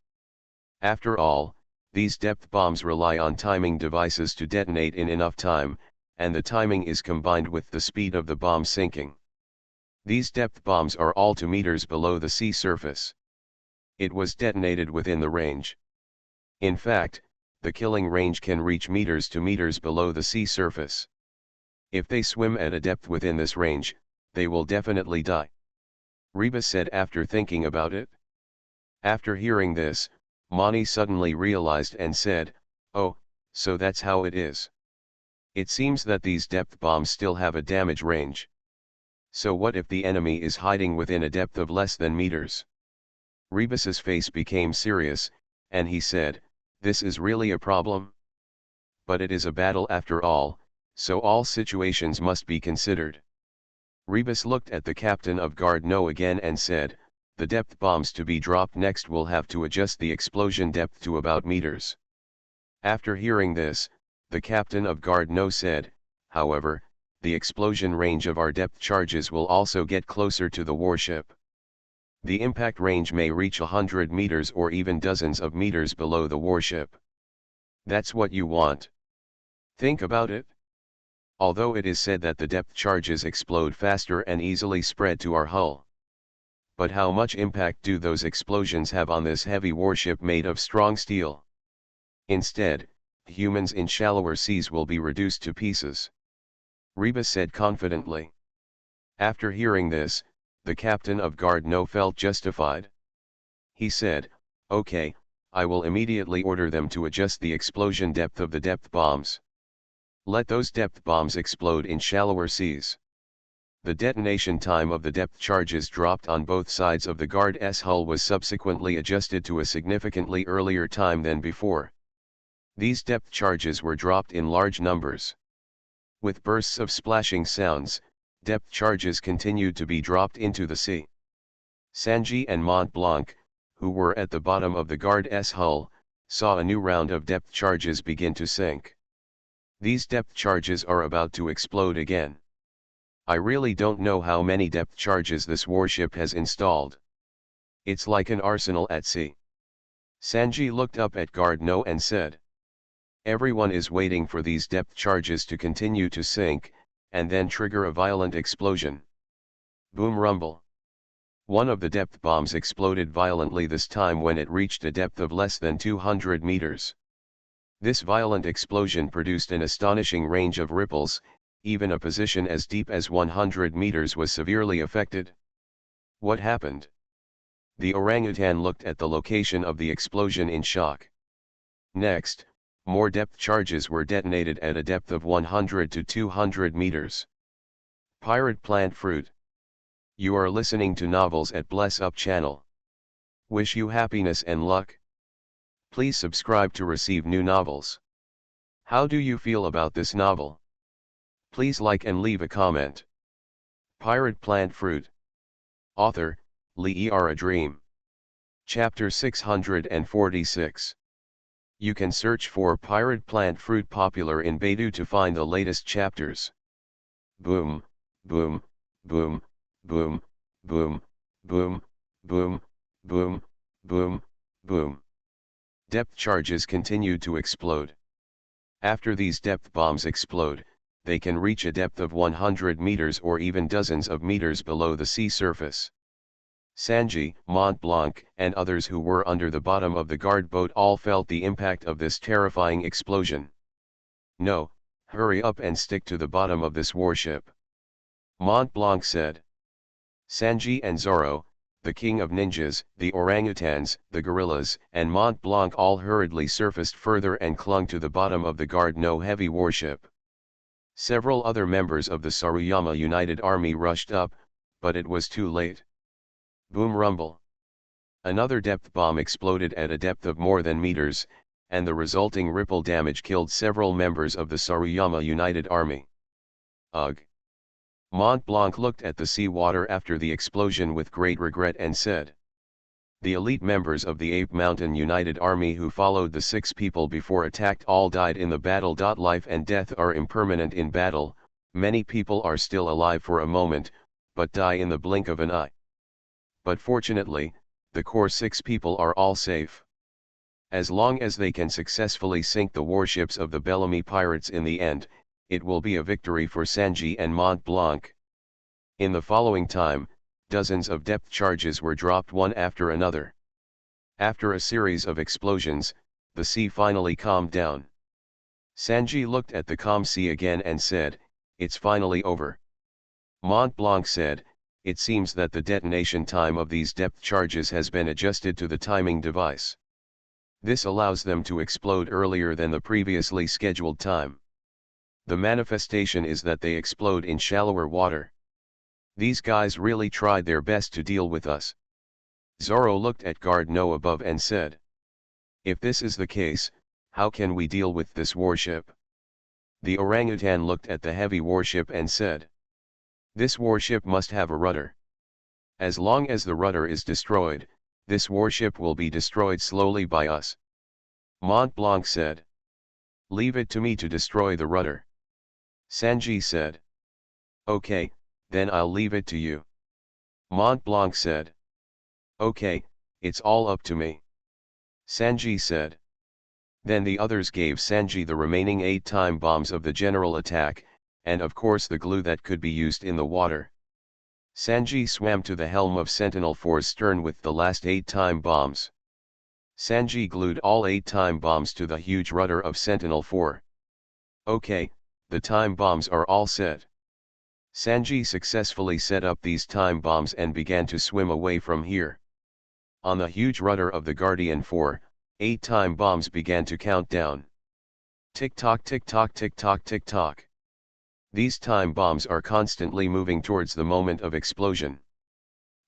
After all, these depth bombs rely on timing devices to detonate in enough time, and the timing is combined with the speed of the bomb sinking. These depth bombs are all 2 meters below the sea surface. It was detonated within the range. In fact, the killing range can reach meters to meters below the sea surface. If they swim at a depth within this range, they will definitely die. Reba said after thinking about it. After hearing this, Mani suddenly realized and said, oh, so that's how it is. It seems that these depth bombs still have a damage range. So what if the enemy is hiding within a depth of less than meters? Rebus's face became serious, and he said, this is really a problem? But it is a battle after all, so all situations must be considered. Rebus looked at the captain of Guard No again and said, the depth bombs to be dropped next will have to adjust the explosion depth to about meters. After hearing this, the captain of Guard No said, however, the explosion range of our depth charges will also get closer to the warship. The impact range may reach 100 meters or even dozens of meters below the warship. That's what you want. Think about it. Although it is said that the depth charges explode faster and easily spread to our hull. But how much impact do those explosions have on this heavy warship made of strong steel? Instead, humans in shallower seas will be reduced to pieces. Reba said confidently. After hearing this, the captain of Guard No felt justified. He said, okay, I will immediately order them to adjust the explosion depth of the depth bombs. Let those depth bombs explode in shallower seas. The detonation time of the depth charges dropped on both sides of the Guard's hull was subsequently adjusted to a significantly earlier time than before. These depth charges were dropped in large numbers. With bursts of splashing sounds, depth charges continued to be dropped into the sea. Sanji and Mont Blanc, who were at the bottom of the Guard's hull, saw a new round of depth charges begin to sink. These depth charges are about to explode again. I really don't know how many depth charges this warship has installed. It's like an arsenal at sea. Sanji looked up at Guard No and said. Everyone is waiting for these depth charges to continue to sink, and then trigger a violent explosion. Boom rumble. One of the depth bombs exploded violently this time when it reached a depth of less than 200 meters. This violent explosion produced an astonishing range of ripples, even a position as deep as 100 meters was severely affected. What happened? The orangutan looked at the location of the explosion in shock. Next, more depth charges were detonated at a depth of 100 to 200 meters. Pirate plant fruit. You are listening to novels at Bless Up channel. Wish you happiness and luck. Please subscribe to receive new novels. How do you feel about this novel? Please like and leave a comment. Pirate Plant Fruit. Author, Lee A Dream. Chapter 646. You can search for Pirate Plant Fruit popular in Baidu to find the latest chapters. Boom, boom, boom, boom, boom, boom, boom, boom, boom, boom. Depth charges continue to explode. After these depth bombs explode, they can reach a depth of 100 meters or even dozens of meters below the sea surface. Sanji, Mont Blanc, and others who were under the bottom of the guard boat all felt the impact of this terrifying explosion. No, hurry up and stick to the bottom of this warship. Mont Blanc said. Sanji and Zoro, the king of ninjas, the orangutans, the gorillas, and Mont Blanc all hurriedly surfaced further and clung to the bottom of the Guard No heavy warship. Several other members of the Saruyama United Army rushed up, but it was too late. Boom rumble. Another depth bomb exploded at a depth of more than meters, and the resulting ripple damage killed several members of the Saruyama United Army. Ugh! Mont Blanc looked at the seawater after the explosion with great regret and said, "The elite members of the Ape Mountain United Army who followed the 6 people before attacked all died in the battle. Life and death are impermanent in battle, many people are still alive for a moment, but die in the blink of an eye. But fortunately, the core 6 people are all safe. As long as they can successfully sink the warships of the Bellamy pirates in the end, it will be a victory for Sanji and Mont Blanc." In the following time, dozens of depth charges were dropped one after another. After a series of explosions, the sea finally calmed down. Sanji looked at the calm sea again and said, "It's finally over." Mont Blanc said, "It seems that the detonation time of these depth charges has been adjusted to the timing device. This allows them to explode earlier than the previously scheduled time. The manifestation is that they explode in shallower water. These guys really tried their best to deal with us." Zoro looked at Gardno above and said, "If this is the case, how can we deal with this warship?" The orangutan looked at the heavy warship and said, "This warship must have a rudder. As long as the rudder is destroyed, this warship will be destroyed slowly by us." Mont Blanc said, "Leave it to me to destroy the rudder." Sanji said, "Okay, then I'll leave it to you." Mont Blanc said, "Okay, it's all up to me." Sanji said. Then the others gave Sanji the remaining 8 time bombs of the general attack, and of course the glue that could be used in the water. Sanji swam to the helm of Sentinel 4's stern with the last 8 time bombs. Sanji glued all 8 time bombs to the huge rudder of Sentinel 4. "Okay, the time bombs are all set." Sanji successfully set up these time bombs and began to swim away from here. On the huge rudder of the Guardian 4, 8 time bombs began to count down. Tick-tock, tick-tock, tick-tock, tick-tock. These time bombs are constantly moving towards the moment of explosion.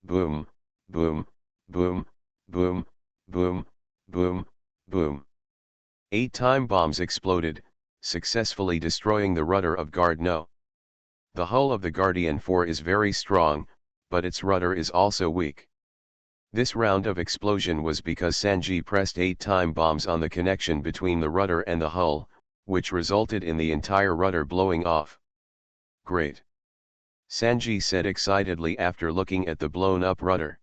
Boom, boom, boom, boom, boom, boom, boom. 8 time bombs exploded, successfully destroying the rudder of Gardno. The hull of the Guardian 4 is very strong, but its rudder is also weak. This round of explosion was because Sanji pressed 8 time bombs on the connection between the rudder and the hull, which resulted in the entire rudder blowing off. "Great!" Sanji said excitedly after looking at the blown-up rudder.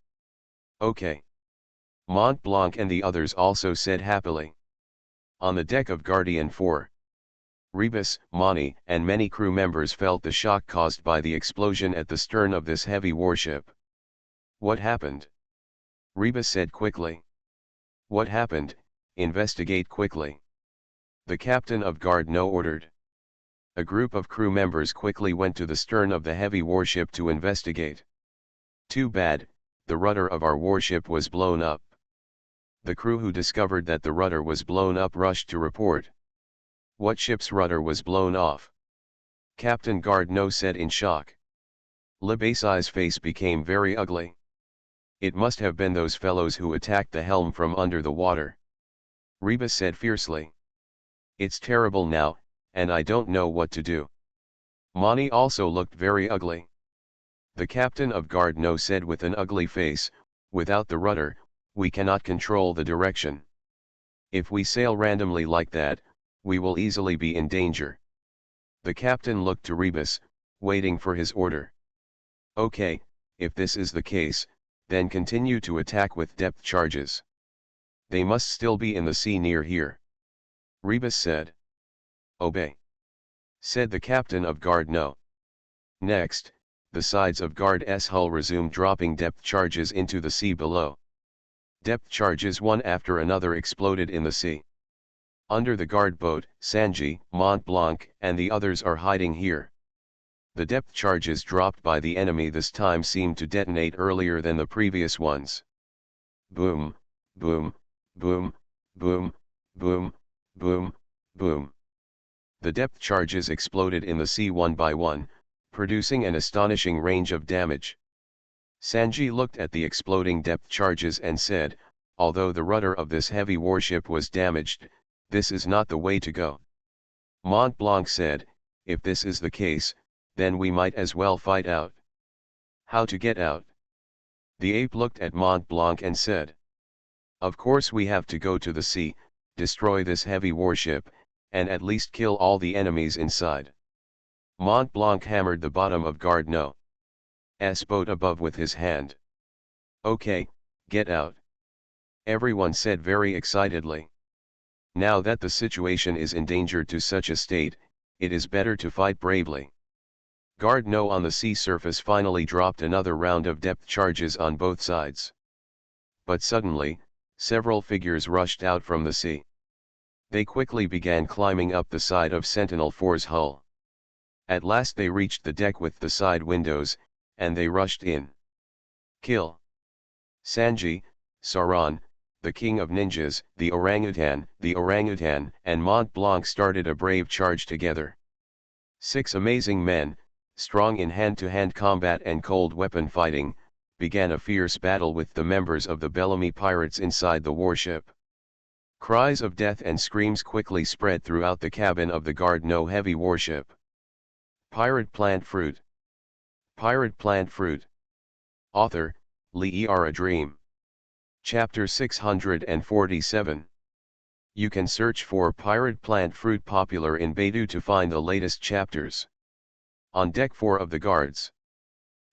"Okay." Mont Blanc and the others also said happily. On the deck of Guardian 4, Rebus, Mani, and many crew members felt the shock caused by the explosion at the stern of this heavy warship. "What happened?" Rebus said quickly. "What happened? Investigate quickly." The captain of Gardno ordered. A group of crew members quickly went to the stern of the heavy warship to investigate. "Too bad, the rudder of our warship was blown up." The crew who discovered that the rudder was blown up rushed to report. "What ship's rudder was blown off?" Captain Gardno said in shock. Libasi's face became very ugly. "It must have been those fellows who attacked the helm from under the water." Rebus said fiercely. "It's terrible now, and I don't know what to do." Mani also looked very ugly. The captain of Gardno said with an ugly face, "Without the rudder, we cannot control the direction. If we sail randomly like that, we will easily be in danger." The captain looked to Rebus, waiting for his order. "Okay, if this is the case, then continue to attack with depth charges. They must still be in the sea near here." Rebus said. "Obey," said the captain of Gardno. Next, the sides of Guard's hull resumed dropping depth charges into the sea below. Depth charges one after another exploded in the sea. Under the guard boat, Sanji, Mont Blanc, and the others are hiding here. The depth charges dropped by the enemy this time seemed to detonate earlier than the previous ones. Boom, boom, boom, boom, boom, boom, boom. The depth charges exploded in the sea one by one, producing an astonishing range of damage. Sanji looked at the exploding depth charges and said, although the rudder of this heavy warship was damaged, this is not the way to go. Mont Blanc said, if this is the case, then we might as well fight out. How to get out? The ape looked at Mont Blanc and said, of course we have to go to the sea, destroy this heavy warship, and at least kill all the enemies inside. Mont Blanc hammered the bottom of Gardner's boat above with his hand. Okay, get out. Everyone said very excitedly. Now that the situation is endangered to such a state, it is better to fight bravely. Gardner on the sea surface finally dropped another round of depth charges on both sides. But suddenly, several figures rushed out from the sea. They quickly began climbing up the side of Sentinel 4's hull. At last they reached the deck with the side windows, and they rushed in. Kill. Sanji, Sauron, the king of ninjas, the orangutan, and Mont Blanc started a brave charge together. 6 amazing men, strong in hand-to-hand combat and cold weapon fighting, began a fierce battle with the members of the Bellamy pirates inside the warship. Cries of death and screams quickly spread throughout the cabin of the Gardner heavy warship. Pirate Plant Fruit. Pirate Plant Fruit. Author, Lee A Dream. Chapter 647. You can search for Pirate Plant Fruit popular in Baidu to find the latest chapters. On deck 4 of the guards.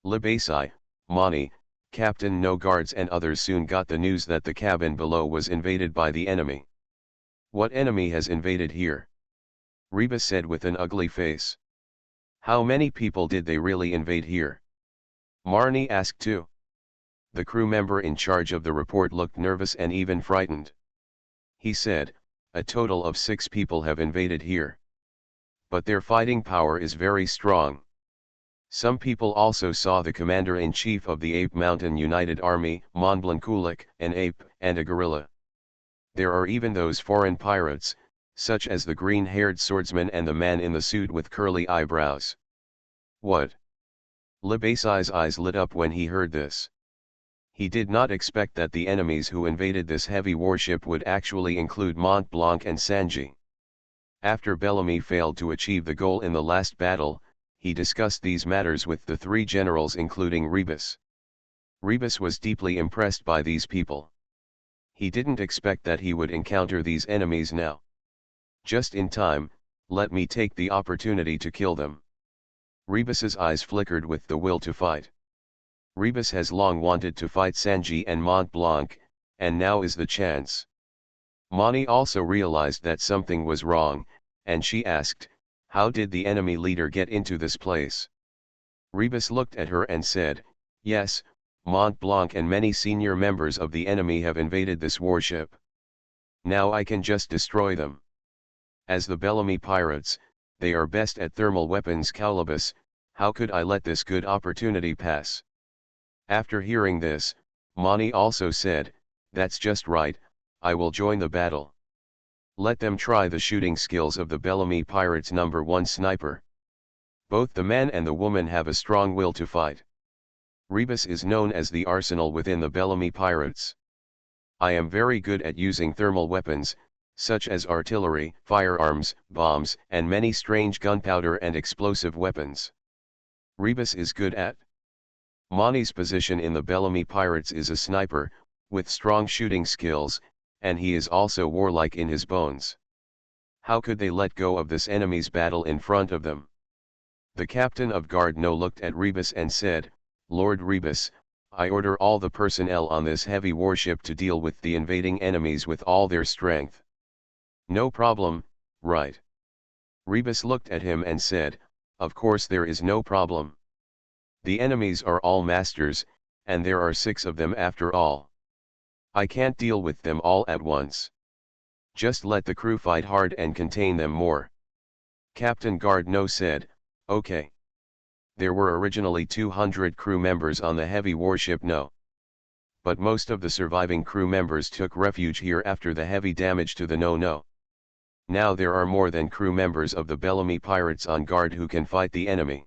Libasai, Mani, Captain No guards and others soon got the news that the cabin below was invaded by the enemy. What enemy has invaded here? Reba said with an ugly face. How many people did they really invade here? Marnie asked too. The crew member in charge of the report looked nervous and even frightened. He said, a total of 6 people have invaded here. But their fighting power is very strong. Some people also saw the commander-in-chief of the Ape Mountain United Army, Monblanculic, an ape, and a gorilla. There are even those foreign pirates, such as the green-haired swordsman and the man in the suit with curly eyebrows. What? Libasai's eyes lit up when he heard this. He did not expect that the enemies who invaded this heavy warship would actually include Mont Blanc and Sanji. After Bellamy failed to achieve the goal in the last battle, he discussed these matters with the 3 generals including Rebus. Rebus was deeply impressed by these people. He didn't expect that he would encounter these enemies now. Just in time, let me take the opportunity to kill them. Rebus's eyes flickered with the will to fight. Rebus has long wanted to fight Sanji and Mont Blanc, and now is the chance. Mani also realized that something was wrong, and she asked, how did the enemy leader get into this place? Rebus looked at her and said, yes, Mont Blanc and many senior members of the enemy have invaded this warship. Now I can just destroy them. As the Bellamy pirates, they are best at thermal weapons Calibus, how could I let this good opportunity pass? After hearing this, Mani also said, that's just right, I will join the battle. Let them try the shooting skills of the Bellamy pirates number 1 sniper. Both the man and the woman have a strong will to fight. Rebus is known as the arsenal within the Bellamy pirates. I am very good at using thermal weapons, such as artillery, firearms, bombs, and many strange gunpowder and explosive weapons. Rebus is good at. Mani's position in the Bellamy pirates is a sniper, with strong shooting skills, and he is also warlike in his bones. How could they let go of this enemy's battle in front of them? The captain of Gardner looked at Rebus and said, Lord Rebus, I order all the personnel on this heavy warship to deal with the invading enemies with all their strength. No problem, right? Rebus looked at him and said, of course there is no problem. The enemies are all masters, and there are 6 of them after all. I can't deal with them all at once. Just let the crew fight hard and contain them more. Captain Gardner said, okay. There were originally 200 crew members on the heavy warship No. But most of the surviving crew members took refuge here after the heavy damage to the No. Now there are more than crew members of the Bellamy pirates on guard who can fight the enemy.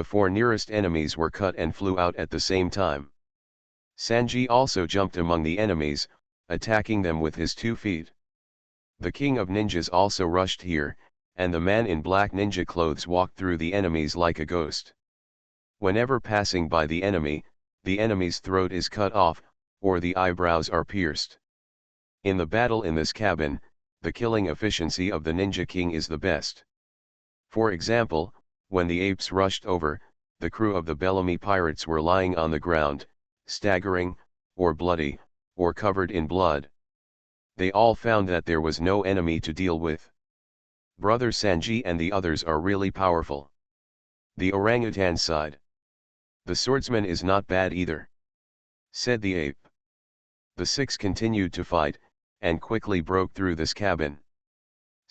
the 4 nearest enemies were cut and flew out at the same time. Sanji also jumped among the enemies, attacking them with his 2 feet. The king of ninjas also rushed here, and the man in black ninja clothes walked through the enemies like a ghost. Whenever passing by the enemy's throat is cut off, or the eyebrows are pierced. In the battle in this cabin, the killing efficiency of the Ninja King is the best. For example, when the apes rushed over, the crew of the Bellamy pirates were lying on the ground, staggering, or bloody, or covered in blood. They all found that there was no enemy to deal with. Brother Sanji and the others are really powerful. The orangutan sighed. The swordsman is not bad either, said the ape. The 6 continued to fight, and quickly broke through this cabin.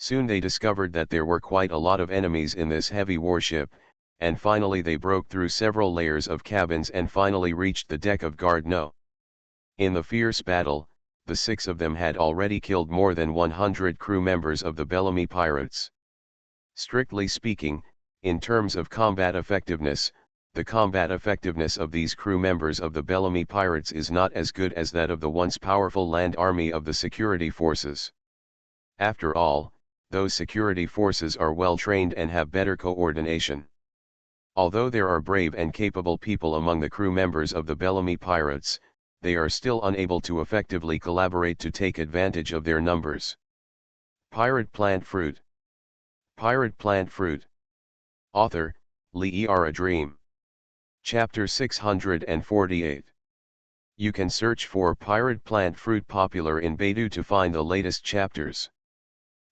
Soon they discovered that there were quite a lot of enemies in this heavy warship, and finally they broke through several layers of cabins and finally reached the deck of Guard No. In the fierce battle, the 6 of them had already killed more than 100 crew members of the Bellamy pirates. Strictly speaking, in terms of combat effectiveness, the combat effectiveness of these crew members of the Bellamy pirates is not as good as that of the once powerful land army of the security forces. After all, those security forces are well trained and have better coordination. Although there are brave and capable people among the crew members of the Bellamy pirates, they are still unable to effectively collaborate to take advantage of their numbers. Pirate Plant Fruit. Pirate Plant Fruit. Author, Lee A Dream. Chapter 648. You can search for Pirate Plant Fruit popular in Baidu to find the latest chapters.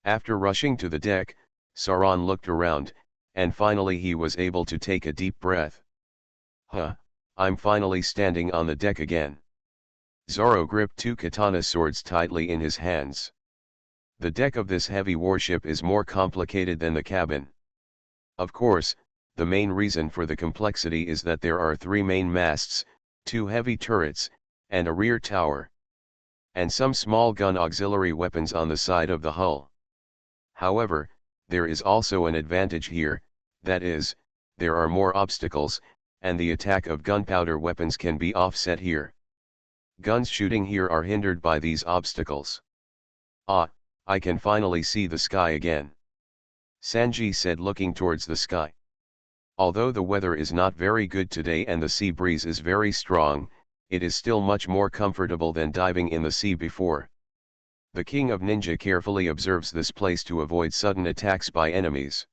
After rushing to the deck, Sauron looked around, and finally he was able to take a deep breath. I'm finally standing on the deck again. Zoro gripped 2 katana swords tightly in his hands. The deck of this heavy warship is more complicated than the cabin. Of course, the main reason for the complexity is that there are 3 main masts, 2 heavy turrets, and a rear tower. And some small gun auxiliary weapons on the side of the hull. However, there is also an advantage here, that is, there are more obstacles, and the attack of gunpowder weapons can be offset here. Guns shooting here are hindered by these obstacles. Ah, I can finally see the sky again, Sanji said, looking towards the sky. Although the weather is not very good today and the sea breeze is very strong, it is still much more comfortable than diving in the sea before. The King of Ninja carefully observes this place to avoid sudden attacks by enemies.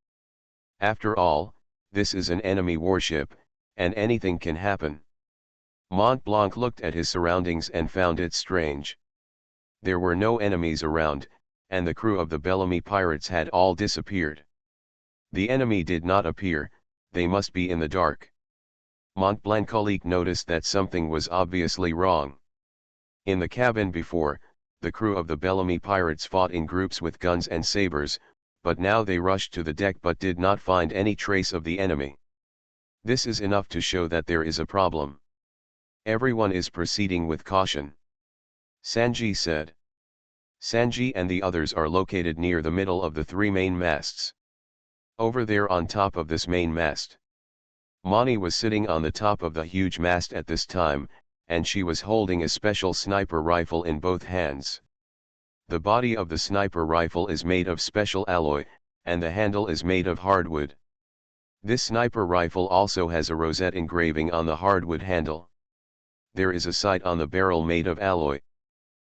After all, this is an enemy warship, and anything can happen. Mont Blanc looked at his surroundings and found it strange. There were no enemies around, and the crew of the Bellamy pirates had all disappeared. The enemy did not appear, they must be in the dark. Mont Blanc noticed that something was obviously wrong. In the cabin before, the crew of the Bellamy pirates fought in groups with guns and sabers, but now they rushed to the deck but did not find any trace of the enemy. This is enough to show that there is a problem. Everyone is proceeding with caution, Sanji said. Sanji and the others are located near the middle of the 3 main masts. Over there on top of this main mast, Mani was sitting on the top of the huge mast at this time, and she was holding a special sniper rifle in both hands. The body of the sniper rifle is made of special alloy, and the handle is made of hardwood. This sniper rifle also has a rosette engraving on the hardwood handle. There is a sight on the barrel made of alloy.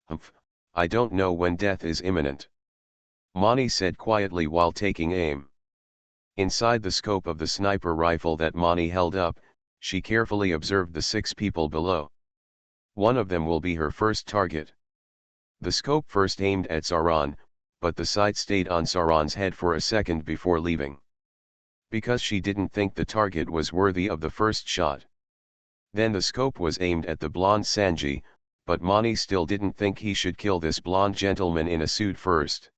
Humph, I don't know when death is imminent, Mani said quietly while taking aim. Inside the scope of the sniper rifle that Mani held up, she carefully observed the 6 people below. One of them will be her first target. The scope first aimed at Sauron, but the sight stayed on Sauron's head for a second before leaving. Because she didn't think the target was worthy of the first shot. Then the scope was aimed at the blonde Sanji, but Mani still didn't think he should kill this blonde gentleman in a suit first.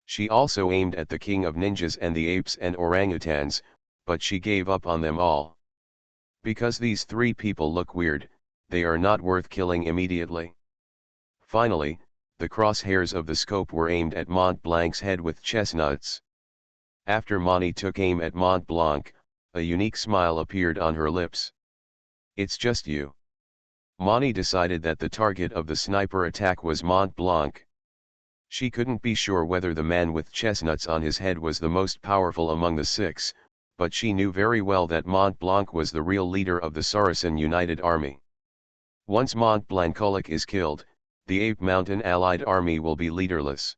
She also aimed at the King of Ninjas and the apes and orangutans, but she gave up on them all. Because these 3 people look weird, they are not worth killing immediately. Finally, the crosshairs of the scope were aimed at Mont Blanc's head with chestnuts. After Mani took aim at Mont Blanc, a unique smile appeared on her lips. It's just you. Mani decided that the target of the sniper attack was Mont Blanc. She couldn't be sure whether the man with chestnuts on his head was the most powerful among the 6, but she knew very well that Mont Blanc was the real leader of the Saracen United Army. Once Mont Blanc is killed, the Ape Mountain Allied Army will be leaderless.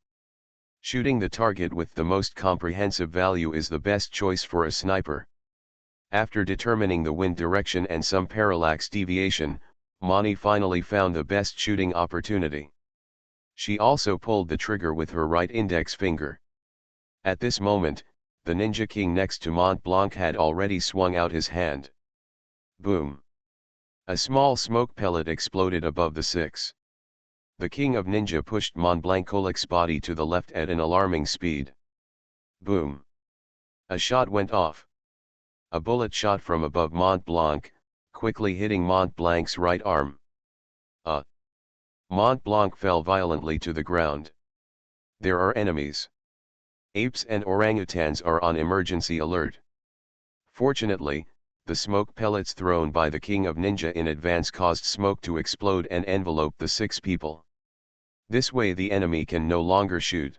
Shooting the target with the most comprehensive value is the best choice for a sniper. After determining the wind direction and some parallax deviation, Mani finally found the best shooting opportunity. She also pulled the trigger with her right index finger. At this moment, the Ninja King next to Mont Blanc had already swung out his hand. Boom! A small smoke pellet exploded above the 6. The King of Ninja pushed Mont Blanc's body to the left at an alarming speed. Boom! A shot went off. A bullet shot from above Mont Blanc, quickly hitting Mont Blanc's right arm. Mont Blanc fell violently to the ground. There are enemies. Apes and orangutans are on emergency alert. Fortunately, the smoke pellets thrown by the King of Ninja in advance caused smoke to explode and envelope the 6 people. This way the enemy can no longer shoot.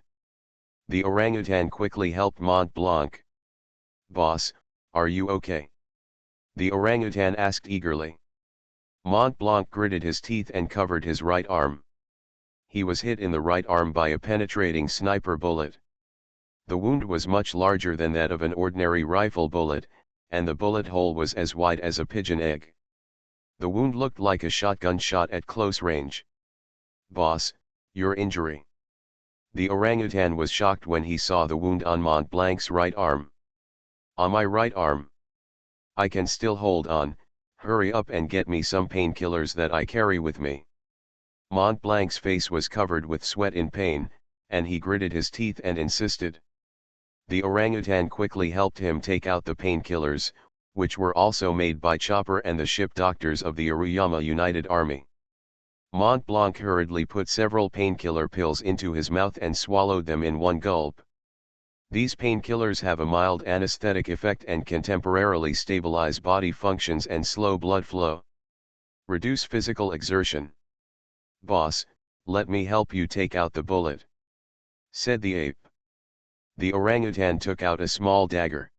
The orangutan quickly helped Mont Blanc. Boss, are you okay? The orangutan asked eagerly. Mont Blanc gritted his teeth and covered his right arm. He was hit in the right arm by a penetrating sniper bullet. The wound was much larger than that of an ordinary rifle bullet, and the bullet hole was as wide as a pigeon egg. The wound looked like a shotgun shot at close range. Boss, your injury. The orangutan was shocked when he saw the wound on Mont Blanc's right arm. On my right arm. I can still hold on. Hurry up and get me some painkillers that I carry with me. Mont Blanc's face was covered with sweat in pain, and he gritted his teeth and insisted. The orangutan quickly helped him take out the painkillers, which were also made by Chopper and the ship doctors of the Aruyama United Army. Mont Blanc hurriedly put several painkiller pills into his mouth and swallowed them in one gulp. These painkillers have a mild anesthetic effect and can temporarily stabilize body functions and slow blood flow. Reduce physical exertion. "Boss, let me help you take out the bullet," said the ape. The orangutan took out a small dagger.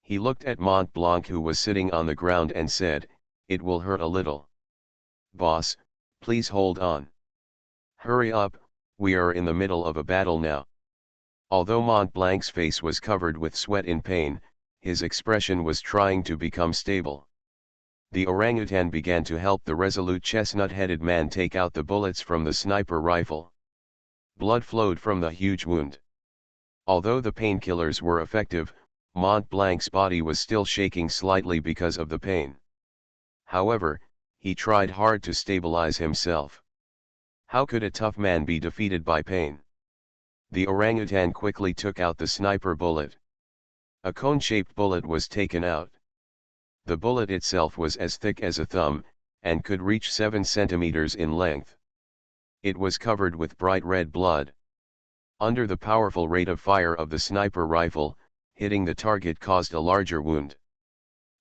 He looked at Mont Blanc, who was sitting on the ground, and said, "It will hurt a little. Boss, please hold on. Hurry up, we are in the middle of a battle now." Although Mont Blanc's face was covered with sweat in pain, his expression was trying to become stable. The orangutan began to help the resolute chestnut-headed man take out the bullets from the sniper rifle. Blood flowed from the huge wound. Although the painkillers were effective, Mont Blanc's body was still shaking slightly because of the pain. However, he tried hard to stabilize himself. How could a tough man be defeated by pain? The orangutan quickly took out the sniper bullet. A cone-shaped bullet was taken out. The bullet itself was as thick as a thumb, and could reach 7 centimeters in length. It was covered with bright red blood. Under the powerful rate of fire of the sniper rifle, hitting the target caused a larger wound.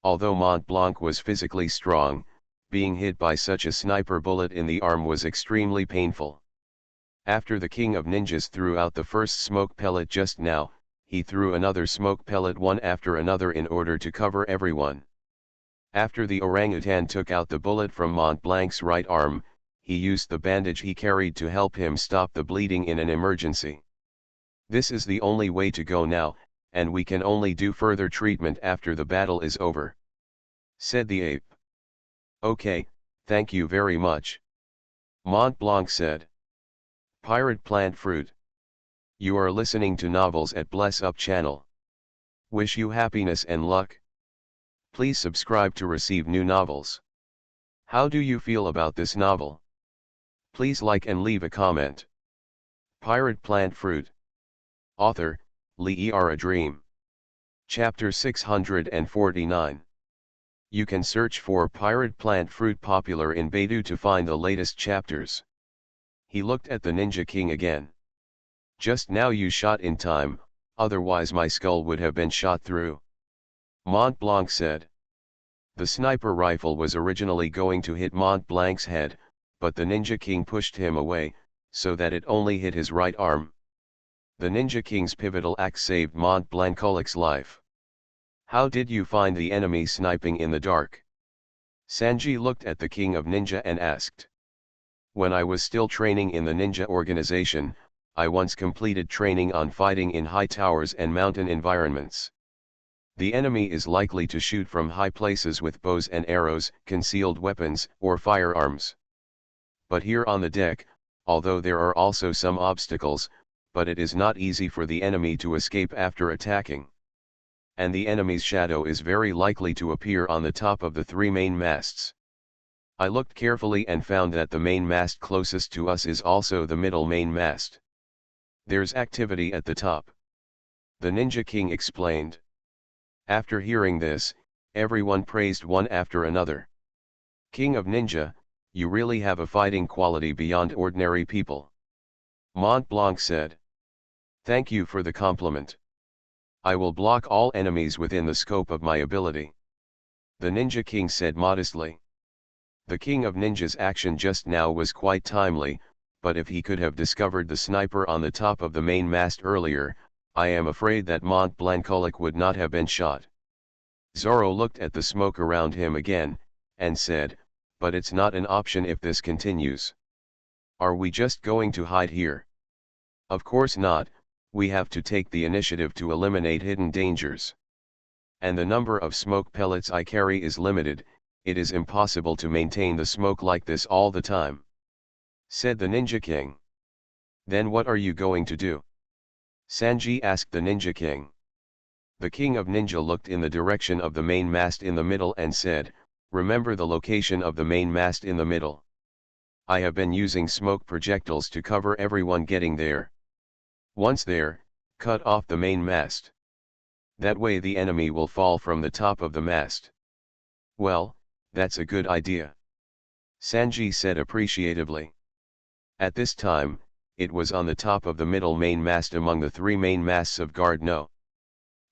Although Mont Blanc was physically strong, being hit by such a sniper bullet in the arm was extremely painful. After the King of Ninjas threw out the first smoke pellet just now, he threw another smoke pellet one after another in order to cover everyone. After the orangutan took out the bullet from Mont Blanc's right arm, he used the bandage he carried to help him stop the bleeding in an emergency. "This is the only way to go now, and we can only do further treatment after the battle is over," said the ape. "Okay, thank you very much," Mont Blanc said. Pirate Plant Fruit. You are listening to novels at Bless Up channel. Wish you happiness and luck. Please subscribe to receive new novels. How do you feel about this novel? Please like and leave a comment. Pirate Plant Fruit. Author, Lee A Dream. Chapter 649. You can search for Pirate Plant Fruit popular in Baidu to find the latest chapters. He looked at the Ninja King again. "Just now you shot in time, otherwise my skull would have been shot through," Mont Blanc said. The sniper rifle was originally going to hit Mont Blanc's head, but the Ninja King pushed him away, so that it only hit his right arm. The Ninja King's pivotal act saved Mont Blanc's life. "How did you find the enemy sniping in the dark?" Sanji looked at the King of Ninja and asked. "When I was still training in the ninja organization, I once completed training on fighting in high towers and mountain environments. The enemy is likely to shoot from high places with bows and arrows, concealed weapons, or firearms. But here on the deck, although there are also some obstacles, but it is not easy for the enemy to escape after attacking. And the enemy's shadow is very likely to appear on the top of the 3 main masts. I looked carefully and found that the main mast closest to us is also the middle main mast. There's activity at the top," the Ninja King explained. After hearing this, everyone praised one after another. "King of Ninja, you really have a fighting quality beyond ordinary people," Mont Blanc said. "Thank you for the compliment. I will block all enemies within the scope of my ability," the Ninja King said modestly. The King of Ninja's action just now was quite timely, but if he could have discovered the sniper on the top of the main mast earlier, I am afraid that Mont Blanc would not have been shot. Zoro looked at the smoke around him again, and said, "But it's not an option if this continues. Are we just going to hide here?" "Of course not, we have to take the initiative to eliminate hidden dangers. And the number of smoke pellets I carry is limited. It is impossible to maintain the smoke like this all the time," said the Ninja King. "Then what are you going to do?" Sanji asked the Ninja King. The King of Ninja looked in the direction of the main mast in the middle and said, "Remember the location of the main mast in the middle. I have been using smoke projectiles to cover everyone getting there. Once there, Cut off the main mast. That way the enemy will fall from the top of the mast. Well, that's a good idea, Sanji said appreciatively. At this time, it was on the top of the middle main mast among the three main masts of guard no.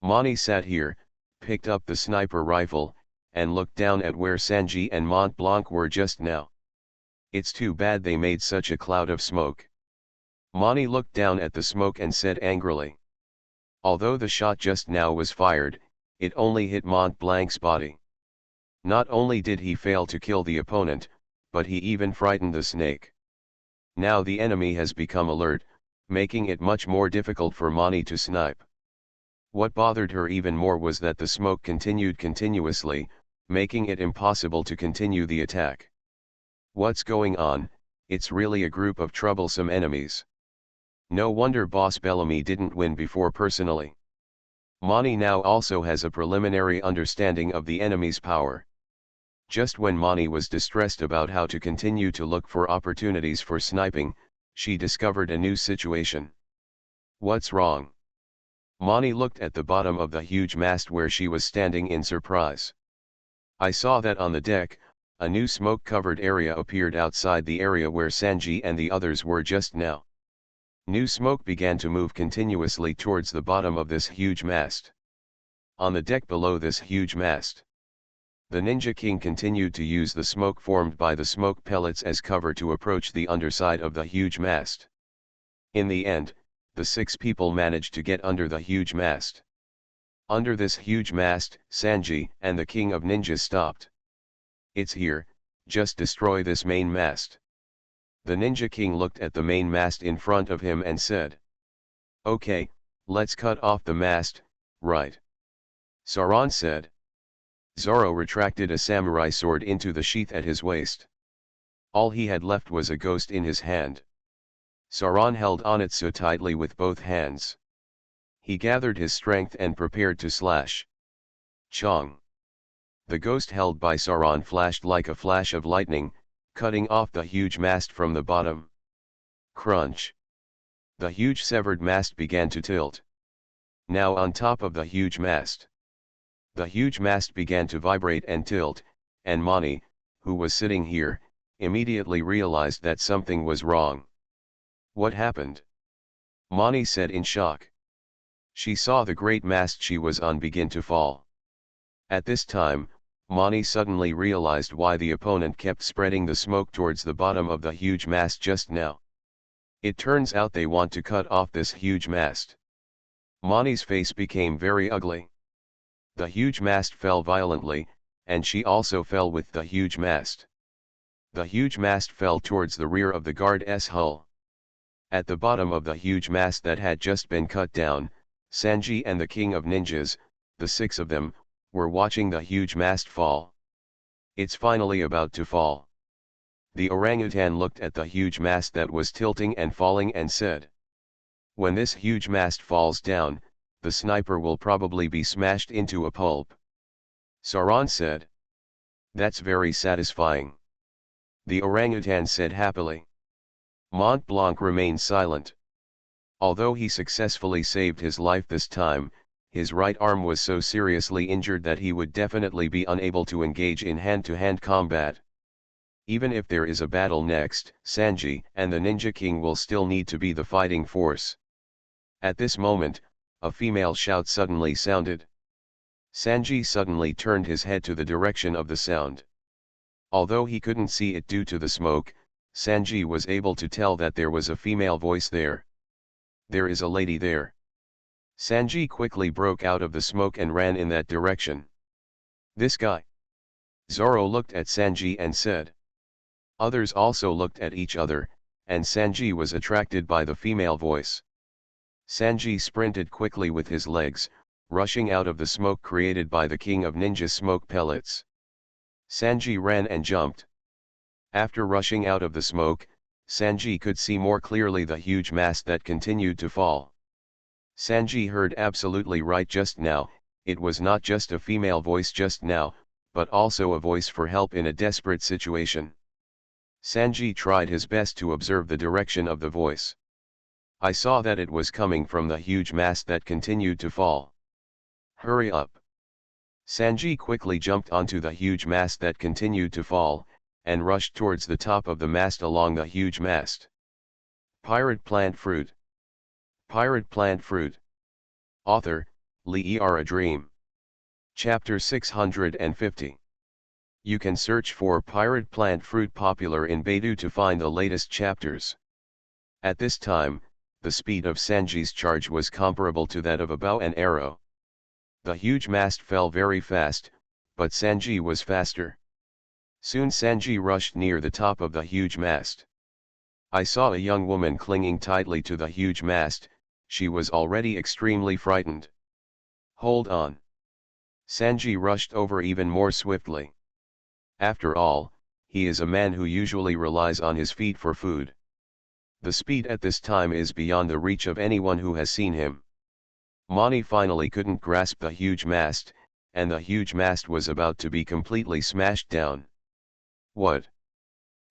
Mani sat here, picked up the sniper rifle, and looked down at where Sanji and Mont Blanc were just now. It's too bad they made such a cloud of smoke. Mani looked down at the smoke and said angrily. Although the shot just now was fired, it only hit Mont Blanc's body. Not only did he fail to kill the opponent, but he even frightened the snake. Now the enemy has become alert, making it much more difficult for Mani to snipe. What bothered her even more was that the smoke continued continuously, making it impossible to continue the attack. What's going on? It's really a group of troublesome enemies. No wonder Boss Bellamy didn't win before personally. Mani now also has a preliminary understanding of the enemy's power. Just when Mani was distressed about how to continue to look for opportunities for sniping, she discovered a new situation. What's wrong? Mani looked at the bottom of the huge mast where she was standing in surprise. I saw that on the deck, a new smoke-covered area appeared outside the area where Sanji and the others were just now. New smoke began to move continuously towards the bottom of this huge mast. On the deck below this huge mast, the Ninja King continued to use the smoke formed by the smoke pellets as cover to approach the underside of the huge mast. In the end, the 6 people managed to get under the huge mast. Under this huge mast, Sanji and the King of Ninjas stopped. It's here, just destroy this main mast. The Ninja King looked at the main mast in front of him and said. Okay, let's cut off the mast, right? Sauron said. Zoro retracted a samurai sword into the sheath at his waist. All he had left was a ghost in his hand. Sauron held on it so tightly with both hands. He gathered his strength and prepared to slash. Chong. The ghost held by Sauron flashed like a flash of lightning, cutting off the huge mast from the bottom. Crunch. The huge severed mast began to tilt. Now on top of the huge mast. The huge mast began to vibrate and tilt, and Mani, who was sitting here, immediately realized that something was wrong. What happened? Mani said in shock. She saw the great mast she was on begin to fall. At this time, Mani suddenly realized why the opponent kept spreading the smoke towards the bottom of the huge mast just now. It turns out they want to cut off this huge mast. Mani's face became very ugly. The huge mast fell violently, and she also fell with the huge mast. The huge mast fell towards the rear of the guard's hull. At the bottom of the huge mast that had just been cut down, Sanji and the King of Ninjas, the 6 of them, were watching the huge mast fall. It's finally about to fall. The orangutan looked at the huge mast that was tilting and falling and said. When this huge mast falls down, the sniper will probably be smashed into a pulp. Sauron said. That's very satisfying. The orangutan said happily. Mont Blanc remained silent. Although he successfully saved his life this time, his right arm was so seriously injured that he would definitely be unable to engage in hand-to-hand combat. Even if there is a battle next, Sanji and the Ninja King will still need to be the fighting force. At this moment, a female shout suddenly sounded. Sanji suddenly turned his head to the direction of the sound. Although he couldn't see it due to the smoke, Sanji was able to tell that there was a female voice there. There is a lady there. Sanji quickly broke out of the smoke and ran in that direction. This guy. Zoro looked at Sanji and said. Others also looked at each other, and Sanji was attracted by the female voice. Sanji sprinted quickly with his legs, rushing out of the smoke created by the King of Ninja smoke pellets. Sanji ran and jumped. After rushing out of the smoke, Sanji could see more clearly the huge mast that continued to fall. Sanji heard absolutely right just now, it was not just a female voice just now, but also a voice for help in a desperate situation. Sanji tried his best to observe the direction of the voice. I saw that it was coming from the huge mast that continued to fall. Hurry up. Sanji quickly jumped onto the huge mast that continued to fall, and rushed towards the top of the mast along the huge mast. Pirate Plant Fruit. Pirate Plant Fruit. Author, Lee A Dream. Chapter 650. You can search for Pirate Plant Fruit popular in Baidu to find the latest chapters. At this time, the speed of Sanji's charge was comparable to that of a bow and arrow. The huge mast fell very fast, but Sanji was faster. Soon Sanji rushed near the top of the huge mast. I saw a young woman clinging tightly to the huge mast. She was already extremely frightened. Hold on. Sanji rushed over even more swiftly. After all, he is a man who usually relies on his feet for food. The speed at this time is beyond the reach of anyone who has seen him. Mani finally couldn't grasp the huge mast, and the huge mast was about to be completely smashed down. What?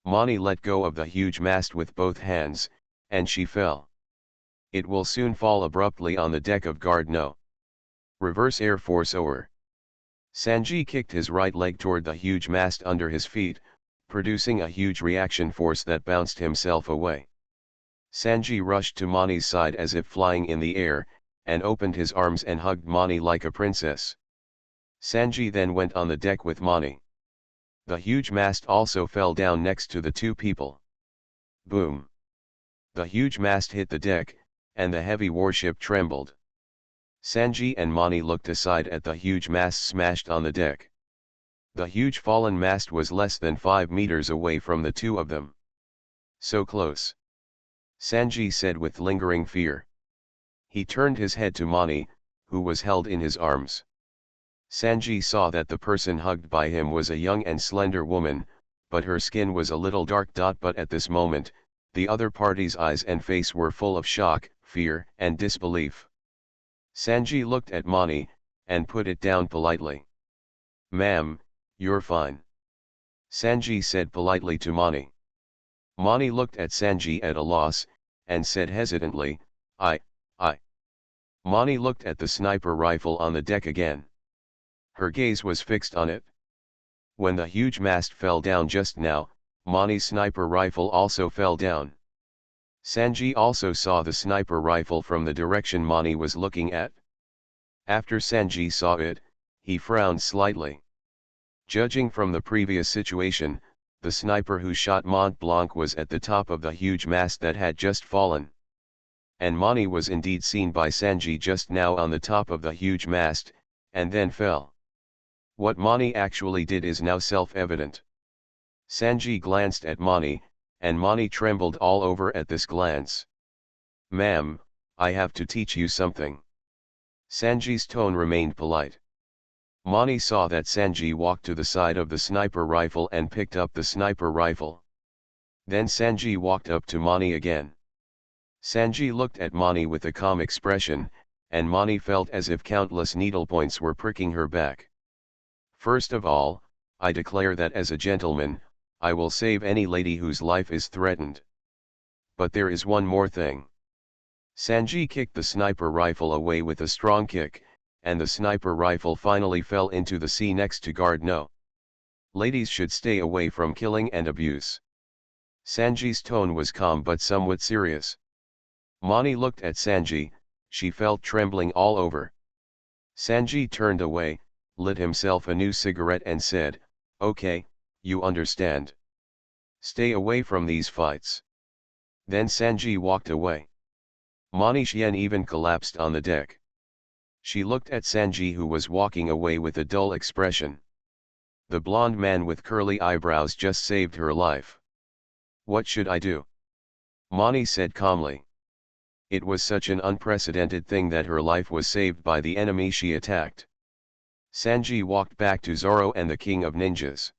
Mani let go of the huge mast with both hands, and she fell. It will soon fall abruptly on the deck of Guard No. Reverse Air Force over. Sanji kicked his right leg toward the huge mast under his feet, producing a huge reaction force that bounced himself away. Sanji rushed to Mani's side as if flying in the air, and opened his arms and hugged Mani like a princess. Sanji then went on the deck with Mani. The huge mast also fell down next to the two people. Boom! The huge mast hit the deck, and the heavy warship trembled. Sanji and Mani looked aside at the huge mast smashed on the deck. The huge fallen mast was less than 5 meters away from the two of them. So close. Sanji said with lingering fear. He turned his head to Mani, who was held in his arms. Sanji saw that the person hugged by him was a young and slender woman, but her skin was a little dark. But at this moment, the other party's eyes and face were full of shock, fear, and disbelief. Sanji looked at Mani, and put it down politely. Ma'am, you're fine. Sanji said politely to Mani. Mani looked at Sanji at a loss, and said hesitantly, I. Mani looked at the sniper rifle on the deck again. Her gaze was fixed on it. When the huge mast fell down just now, Mani's sniper rifle also fell down. Sanji also saw the sniper rifle from the direction Mani was looking at. After Sanji saw it, he frowned slightly. Judging from the previous situation, the sniper who shot Mont Blanc was at the top of the huge mast that had just fallen. And Mani was indeed seen by Sanji just now on the top of the huge mast, and then fell. What Mani actually did is now self-evident. Sanji glanced at Mani, and Mani trembled all over at this glance. Ma'am, I have to teach you something. Sanji's tone remained polite. Mani saw that Sanji walked to the side of the sniper rifle and picked up the sniper rifle. Then Sanji walked up to Mani again. Sanji looked at Mani with a calm expression, and Mani felt as if countless needlepoints were pricking her back. First of all, I declare that as a gentleman, I will save any lady whose life is threatened. But there is one more thing. Sanji kicked the sniper rifle away with a strong kick, and the sniper rifle finally fell into the sea next to Guard No. Ladies should stay away from killing and abuse. Sanji's tone was calm but somewhat serious. Mani looked at Sanji, she felt trembling all over. Sanji turned away, lit himself a new cigarette and said, Okay, you understand. Stay away from these fights. Then Sanji walked away. Mani Xian even collapsed on the deck. She looked at Sanji who was walking away with a dull expression. The blonde man with curly eyebrows just saved her life. What should I do? Mani said calmly. It was such an unprecedented thing that her life was saved by the enemy she attacked. Sanji walked back to Zoro and the King of Ninjas.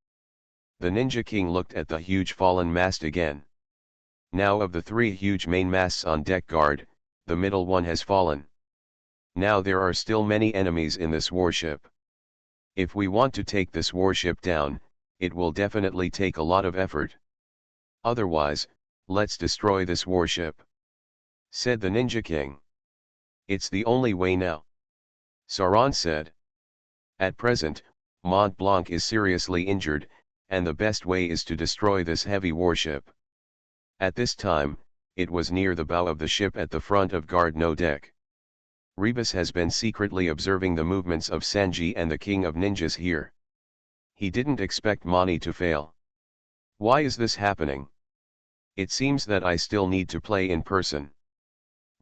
The Ninja King looked at the huge fallen mast again. Now of the 3 huge mainmasts on deck guard, the middle one has fallen. Now there are still many enemies in this warship. If we want to take this warship down, it will definitely take a lot of effort. Otherwise, let's destroy this warship. said the Ninja King. It's the only way now. Sauron said. At present, Mont Blanc is seriously injured, and the best way is to destroy this heavy warship. At this time, it was near the bow of the ship at the front of guard no deck. Rebus has been secretly observing the movements of Sanji and the King of Ninjas here. He didn't expect Mani to fail. Why is this happening? It seems that I still need to play in person.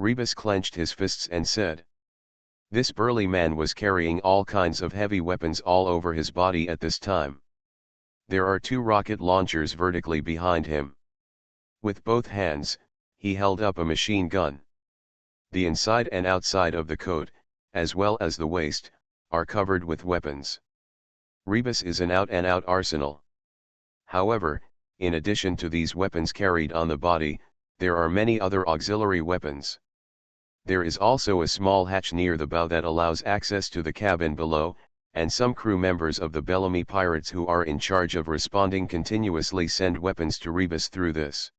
Rebus clenched his fists and said. This burly man was carrying all kinds of heavy weapons all over his body at this time. There are 2 rocket launchers vertically behind him. With both hands, he held up a machine gun. The inside and outside of the coat, as well as the waist, are covered with weapons. Rebus is an out-and-out arsenal. However, in addition to these weapons carried on the body, there are many other auxiliary weapons. There is also a small hatch near the bow that allows access to the cabin below, and some crew members of the Bellamy pirates who are in charge of responding continuously send weapons to Rebus through this.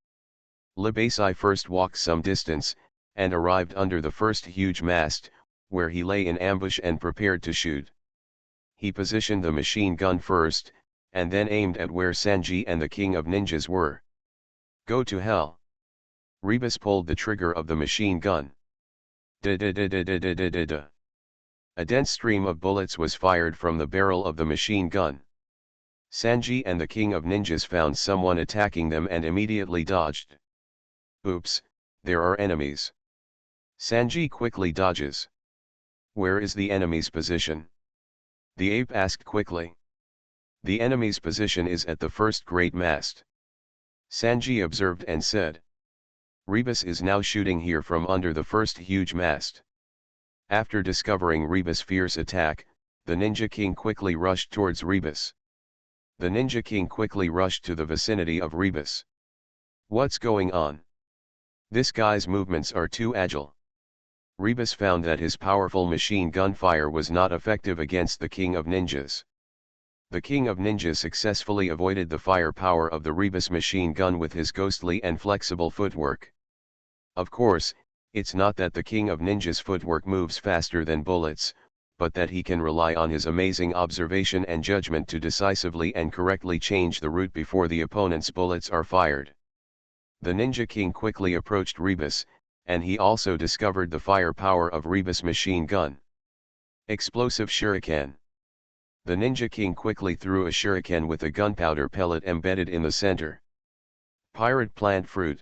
Libasi first walked some distance, and arrived under the first huge mast, where he lay in ambush and prepared to shoot. He positioned the machine gun first, and then aimed at where Sanji and the King of Ninjas were. Go to hell! Rebus pulled the trigger of the machine gun. Da-da-da-da-da-da-da-da. A dense stream of bullets was fired from the barrel of the machine gun. Sanji and the King of Ninjas found someone attacking them and immediately dodged. Oops, there are enemies. Sanji quickly dodges. Where is the enemy's position? The ape asked quickly. The enemy's position is at the first great mast. Sanji observed and said. Rebus is now shooting here from under the first huge mast. After discovering Rebus' fierce attack, the Ninja King quickly rushed towards Rebus. The Ninja King quickly rushed to the vicinity of Rebus. What's going on? This guy's movements are too agile. Rebus found that his powerful machine gun fire was not effective against the King of Ninjas. The King of Ninjas successfully avoided the firepower of the Rebus machine gun with his ghostly and flexible footwork. Of course, it's not that the King of Ninjas' footwork moves faster than bullets, but that he can rely on his amazing observation and judgment to decisively and correctly change the route before the opponent's bullets are fired. The Ninja King quickly approached Rebus, and he also discovered the firepower of Rebus' machine gun. Explosive shuriken. The Ninja King quickly threw a shuriken with a gunpowder pellet embedded in the center. Pirate plant fruit.